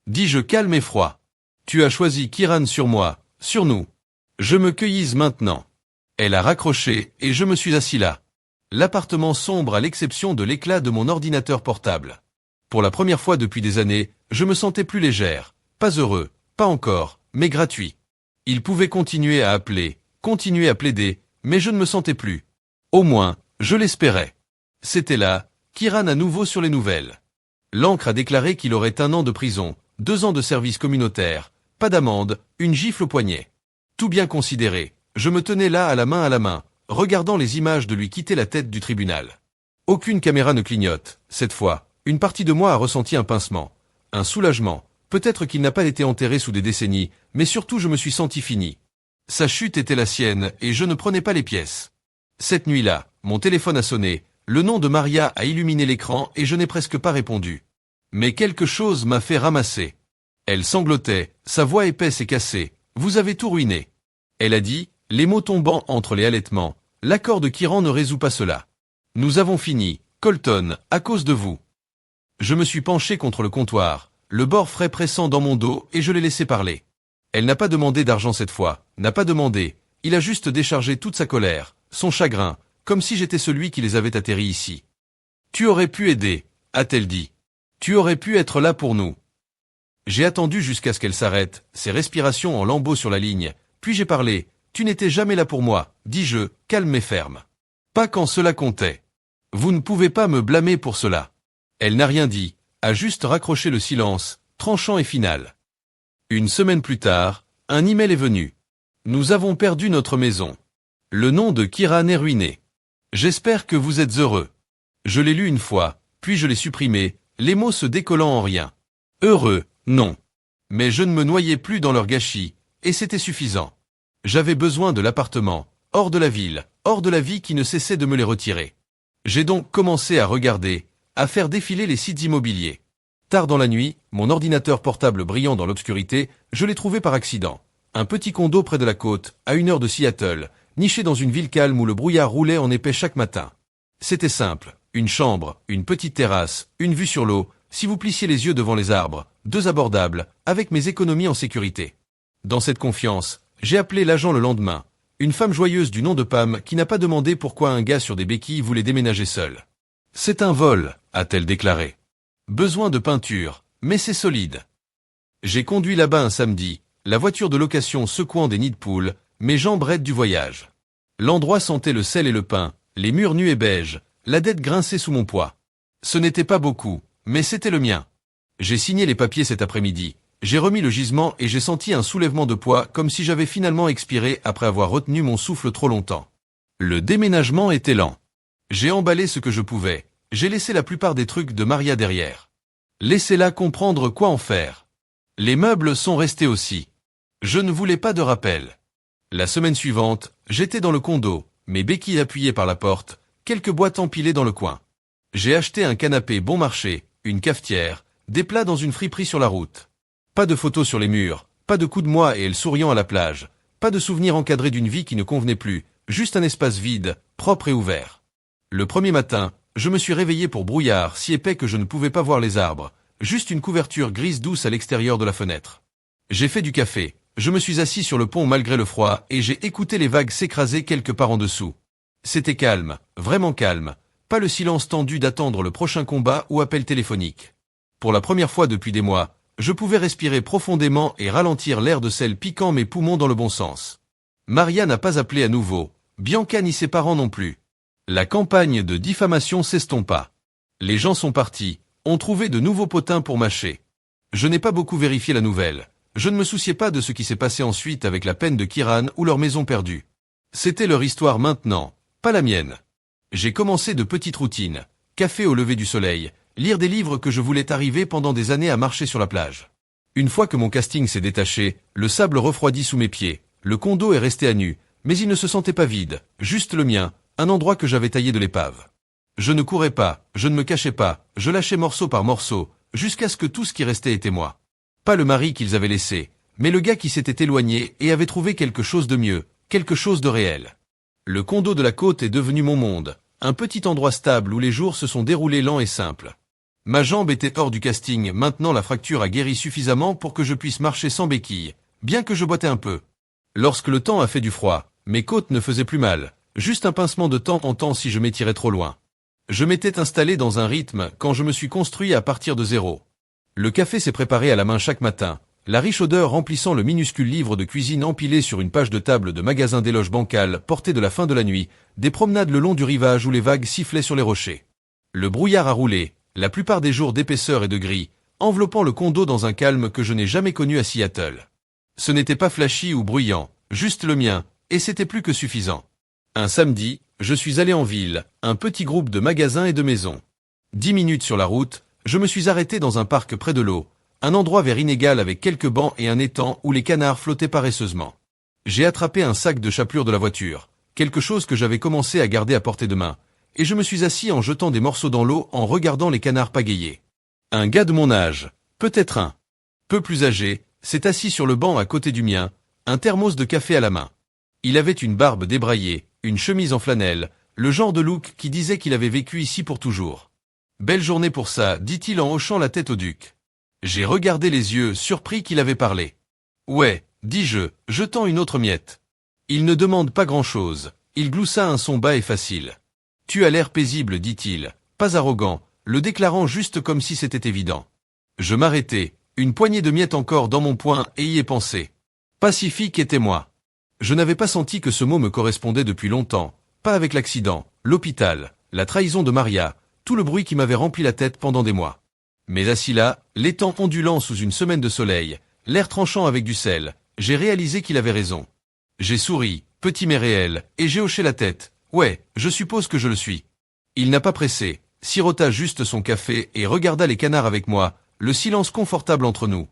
Speaker 1: Dis-je calme et froid. Tu as choisi Kiran sur moi, sur nous. Je me cueillise maintenant. Elle a raccroché et je me suis assis là. L'appartement sombre à l'exception de l'éclat de mon ordinateur portable. Pour la première fois depuis des années, je me sentais plus légère, pas heureux, pas encore, mais gratuit. Il pouvait continuer à appeler, continuer à plaider, mais je ne me sentais plus. Au moins, je l'espérais. C'était là, Kiran à nouveau sur les nouvelles. L'Ancre a déclaré qu'il aurait 1 an de prison, 2 ans de service communautaire, pas d'amende, une gifle au poignet. Tout bien considéré, je me tenais là à la main, regardant les images de lui quitter la tête du tribunal. Aucune caméra ne clignote, cette fois, une partie de moi a ressenti un pincement, un soulagement, peut-être qu'il n'a pas été enterré sous des décennies, mais surtout je me suis senti fini. Sa chute était la sienne et je ne prenais pas les pièces. Cette nuit-là, mon téléphone a sonné, le nom de Maria a illuminé l'écran et je n'ai presque pas répondu. Mais quelque chose m'a fait ramasser. Elle sanglotait, sa voix épaisse et cassée, « Vous avez tout ruiné ». Elle a dit, les mots tombant entre les halètements, « L'accord de Kiran ne résout pas cela. Nous avons fini, Colton, à cause de vous ». Je me suis penché contre le comptoir, le bord frais pressant dans mon dos et je l'ai laissé parler. Elle n'a pas demandé d'argent cette fois, n'a pas demandé, il a juste déchargé toute sa colère, son chagrin, comme si j'étais celui qui les avait atterris ici. « Tu aurais pu aider », a-t-elle dit. « Tu aurais pu être là pour nous. » J'ai attendu jusqu'à ce qu'elle s'arrête, ses respirations en lambeaux sur la ligne, puis j'ai parlé. « Tu n'étais jamais là pour moi, dis-je, calme et ferme. Pas quand cela comptait. Vous ne pouvez pas me blâmer pour cela. » Elle n'a rien dit, a juste raccroché le silence, tranchant et final. 1 semaine plus tard, un email est venu. Nous avons perdu notre maison. Le nom de Kiran est ruiné. J'espère que vous êtes heureux. Je l'ai lu une fois, puis je l'ai supprimé, les mots se décollant en rien. Heureux, non. Mais je ne me noyais plus dans leur gâchis, et c'était suffisant. J'avais besoin de l'appartement, hors de la ville, hors de la vie qui ne cessait de me les retirer. J'ai donc commencé à regarder, à faire défiler les sites immobiliers. Tard dans la nuit, mon ordinateur portable brillant dans l'obscurité, je l'ai trouvé par accident. Un petit condo près de la côte, à 1 heure de Seattle, niché dans une ville calme où le brouillard roulait en épais chaque matin. C'était simple, une chambre, une petite terrasse, une vue sur l'eau, si vous plissiez les yeux devant les arbres, 2 abordables, avec mes économies en sécurité. Dans cette confiance, j'ai appelé l'agent le lendemain, une femme joyeuse du nom de Pam qui n'a pas demandé pourquoi un gars sur des béquilles voulait déménager seul. C'est un vol, a-t-elle déclaré. Besoin de peinture, mais c'est solide. J'ai conduit là-bas un samedi, la voiture de location secouant des nids de poules, mes jambes raides du voyage. L'endroit sentait le sel et le pain, les murs nus et beiges, la dette grinçait sous mon poids. Ce n'était pas beaucoup, mais c'était le mien. J'ai signé les papiers cet après-midi, j'ai remis le gisement et j'ai senti un soulèvement de poids comme si j'avais finalement expiré après avoir retenu mon souffle trop longtemps. Le déménagement était lent. J'ai emballé ce que je pouvais, j'ai laissé la plupart des trucs de Maria derrière. Laissez-la comprendre quoi en faire. Les meubles sont restés aussi. Je ne voulais pas de rappel. La semaine suivante, j'étais dans le condo, mes béquilles appuyées par la porte, quelques boîtes empilées dans le coin. J'ai acheté un canapé bon marché, une cafetière, des plats dans une friperie sur la route. Pas de photos sur les murs, pas de coups de moi et elle souriant à la plage, pas de souvenirs encadrés d'une vie qui ne convenait plus, juste un espace vide, propre et ouvert. Le premier matin, je me suis réveillé pour brouillard si épais que je ne pouvais pas voir les arbres, juste une couverture grise douce à l'extérieur de la fenêtre. J'ai fait du café, je me suis assis sur le pont malgré le froid et j'ai écouté les vagues s'écraser quelque part en dessous. C'était calme, vraiment calme, pas le silence tendu d'attendre le prochain combat ou appel téléphonique. Pour la première fois depuis des mois, je pouvais respirer profondément et ralentir l'air de sel piquant mes poumons dans le bon sens. Maria n'a pas appelé à nouveau, Bianca ni ses parents non plus. La campagne de diffamation s'estompa. Les gens sont partis, ont trouvé de nouveaux potins pour mâcher. Je n'ai pas beaucoup vérifié la nouvelle. Je ne me souciais pas de ce qui s'est passé ensuite avec la peine de Kiran ou leur maison perdue. C'était leur histoire maintenant, pas la mienne. J'ai commencé de petites routines, café au lever du soleil, lire des livres que je voulais arriver pendant des années à marcher sur la plage. Une fois que mon casting s'est détaché, le sable refroidit sous mes pieds, le condo est resté à nu, mais il ne se sentait pas vide, juste le mien, un endroit que j'avais taillé de l'épave. Je ne courais pas, je ne me cachais pas, je lâchais morceau par morceau, jusqu'à ce que tout ce qui restait était moi. Pas le mari qu'ils avaient laissé, mais le gars qui s'était éloigné et avait trouvé quelque chose de mieux, quelque chose de réel. Le condo de la côte est devenu mon monde, un petit endroit stable où les jours se sont déroulés lents et simples. Ma jambe était hors du casting, maintenant la fracture a guéri suffisamment pour que je puisse marcher sans béquille, bien que je boitais un peu. Lorsque le temps a fait du froid, mes côtes ne faisaient plus mal, juste un pincement de temps en temps si je m'étirais trop loin. Je m'étais installé dans un rythme quand je me suis construit à partir de zéro. Le café s'est préparé à la main chaque matin, la riche odeur remplissant le minuscule livre de cuisine empilé sur une page de table de magasin d'éloges bancal porté de la fin de la nuit, des promenades le long du rivage où les vagues sifflaient sur les rochers. Le brouillard a roulé, la plupart des jours d'épaisseur et de gris, enveloppant le condo dans un calme que je n'ai jamais connu à Seattle. Ce n'était pas flashy ou bruyant, juste le mien, et c'était plus que suffisant. Un samedi, je suis allé en ville, un petit groupe de magasins et de maisons. 10 minutes sur la route, je me suis arrêté dans un parc près de l'eau, un endroit vert inégal avec quelques bancs et un étang où les canards flottaient paresseusement. J'ai attrapé un sac de chapelure de la voiture, quelque chose que j'avais commencé à garder à portée de main, et je me suis assis en jetant des morceaux dans l'eau en regardant les canards pagayer. Un gars de mon âge, peut-être un peu plus âgé, s'est assis sur le banc à côté du mien, un thermos de café à la main. Il avait une barbe débraillée, une chemise en flanelle, le genre de look qui disait qu'il avait vécu ici pour toujours. Belle journée pour ça, dit-il en hochant la tête au duc. J'ai regardé les yeux, surpris qu'il avait parlé. Ouais, dis-je, jetant une autre miette. Il ne demande pas grand-chose, il gloussa un son bas et facile. Tu as l'air paisible, dit-il, pas arrogant, le déclarant juste comme si c'était évident. Je m'arrêtai, une poignée de miettes encore dans mon poing et y ai pensé. Pacifique était moi. Je n'avais pas senti que ce mot me correspondait depuis longtemps, pas avec l'accident, l'hôpital, la trahison de Maria, tout le bruit qui m'avait rempli la tête pendant des mois. Mais assis là, l'étang ondulant sous une semaine de soleil, l'air tranchant avec du sel, j'ai réalisé qu'il avait raison. J'ai souri, petit mais réel, et j'ai hoché la tête. Ouais, je suppose que je le suis. Il n'a pas pressé, sirota juste son café et regarda les canards avec moi, le silence confortable entre nous.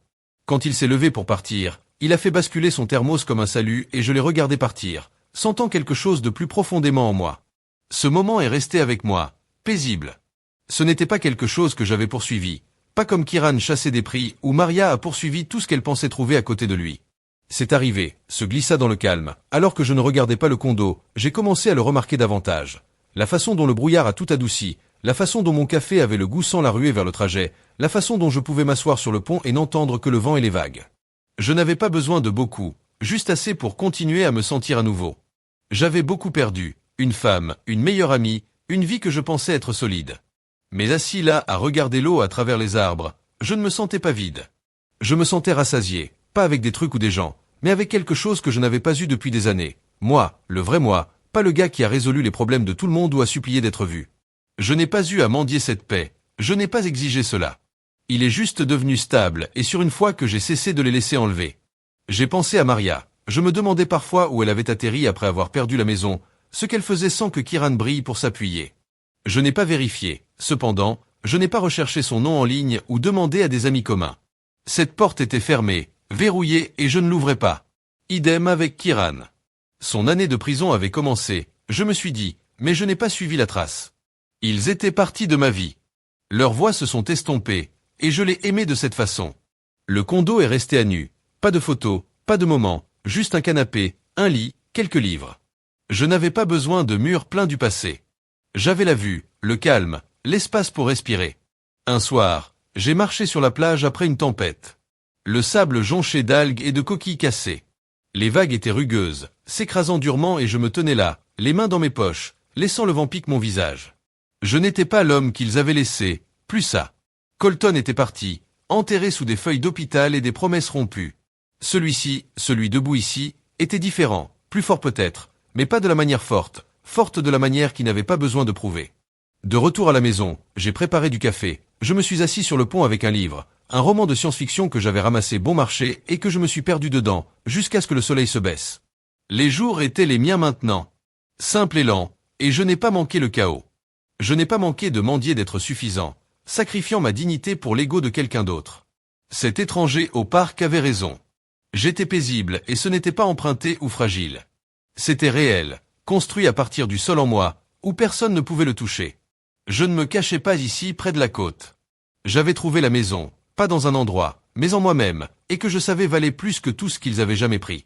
Speaker 1: Quand il s'est levé pour partir, il a fait basculer son thermos comme un salut et je l'ai regardé partir, sentant quelque chose de plus profondément en moi. Ce moment est resté avec moi, paisible. Ce n'était pas quelque chose que j'avais poursuivi, pas comme Kiran chassait des prix ou Maria a poursuivi tout ce qu'elle pensait trouver à côté de lui. C'est arrivé, se glissa dans le calme, alors que je ne regardais pas le condo, j'ai commencé à le remarquer davantage. La façon dont le brouillard a tout adouci, La façon dont mon café avait le goût sans la ruée vers le trajet, la façon dont je pouvais m'asseoir sur le pont et n'entendre que le vent et les vagues. Je n'avais pas besoin de beaucoup, juste assez pour continuer à me sentir à nouveau. J'avais beaucoup perdu, une femme, une meilleure amie, une vie que je pensais être solide. Mais assis là à regarder l'eau à travers les arbres, je ne me sentais pas vide. Je me sentais rassasié, pas avec des trucs ou des gens, mais avec quelque chose que je n'avais pas eu depuis des années. Moi, le vrai moi, pas le gars qui a résolu les problèmes de tout le monde ou a supplié d'être vu. Je n'ai pas eu à mendier cette paix, je n'ai pas exigé cela. Il est juste devenu stable et sur une fois que j'ai cessé de les laisser enlever. J'ai pensé à Maria, je me demandais parfois où elle avait atterri après avoir perdu la maison, ce qu'elle faisait sans que Kiran brille pour s'appuyer. Je n'ai pas vérifié, cependant, je n'ai pas recherché son nom en ligne ou demandé à des amis communs. Cette porte était fermée, verrouillée et je ne l'ouvrais pas. Idem avec Kiran. Son année de prison avait commencé, je me suis dit, mais je n'ai pas suivi la trace. Ils étaient partis de ma vie. Leurs voix se sont estompées, et je l'ai aimé de cette façon. Le condo est resté à nu. Pas de photos, pas de moments, juste un canapé, un lit, quelques livres. Je n'avais pas besoin de murs pleins du passé. J'avais la vue, le calme, l'espace pour respirer. Un soir, j'ai marché sur la plage après une tempête. Le sable jonché d'algues et de coquilles cassées. Les vagues étaient rugueuses, s'écrasant durement et je me tenais là, les mains dans mes poches, laissant le vent piquer mon visage. Je n'étais pas l'homme qu'ils avaient laissé, plus ça. Colton était parti, enterré sous des feuilles d'hôpital et des promesses rompues. Celui-ci, celui debout ici, était différent, plus fort peut-être, mais pas de la manière forte, forte de la manière qui n'avait pas besoin de prouver. De retour à la maison, j'ai préparé du café, je me suis assis sur le pont avec un livre, un roman de science-fiction que j'avais ramassé bon marché et que je me suis perdu dedans, jusqu'à ce que le soleil se baisse. Les jours étaient les miens maintenant. Simple et lent, et je n'ai pas manqué le chaos. Je n'ai pas manqué de mendier d'être suffisant, sacrifiant ma dignité pour l'ego de quelqu'un d'autre. Cet étranger au parc avait raison. J'étais paisible et ce n'était pas emprunté ou fragile. C'était réel, construit à partir du sol en moi, où personne ne pouvait le toucher. Je ne me cachais pas ici près de la côte. J'avais trouvé la maison, pas dans un endroit, mais en moi-même, et que je savais valait plus que tout ce qu'ils avaient jamais pris.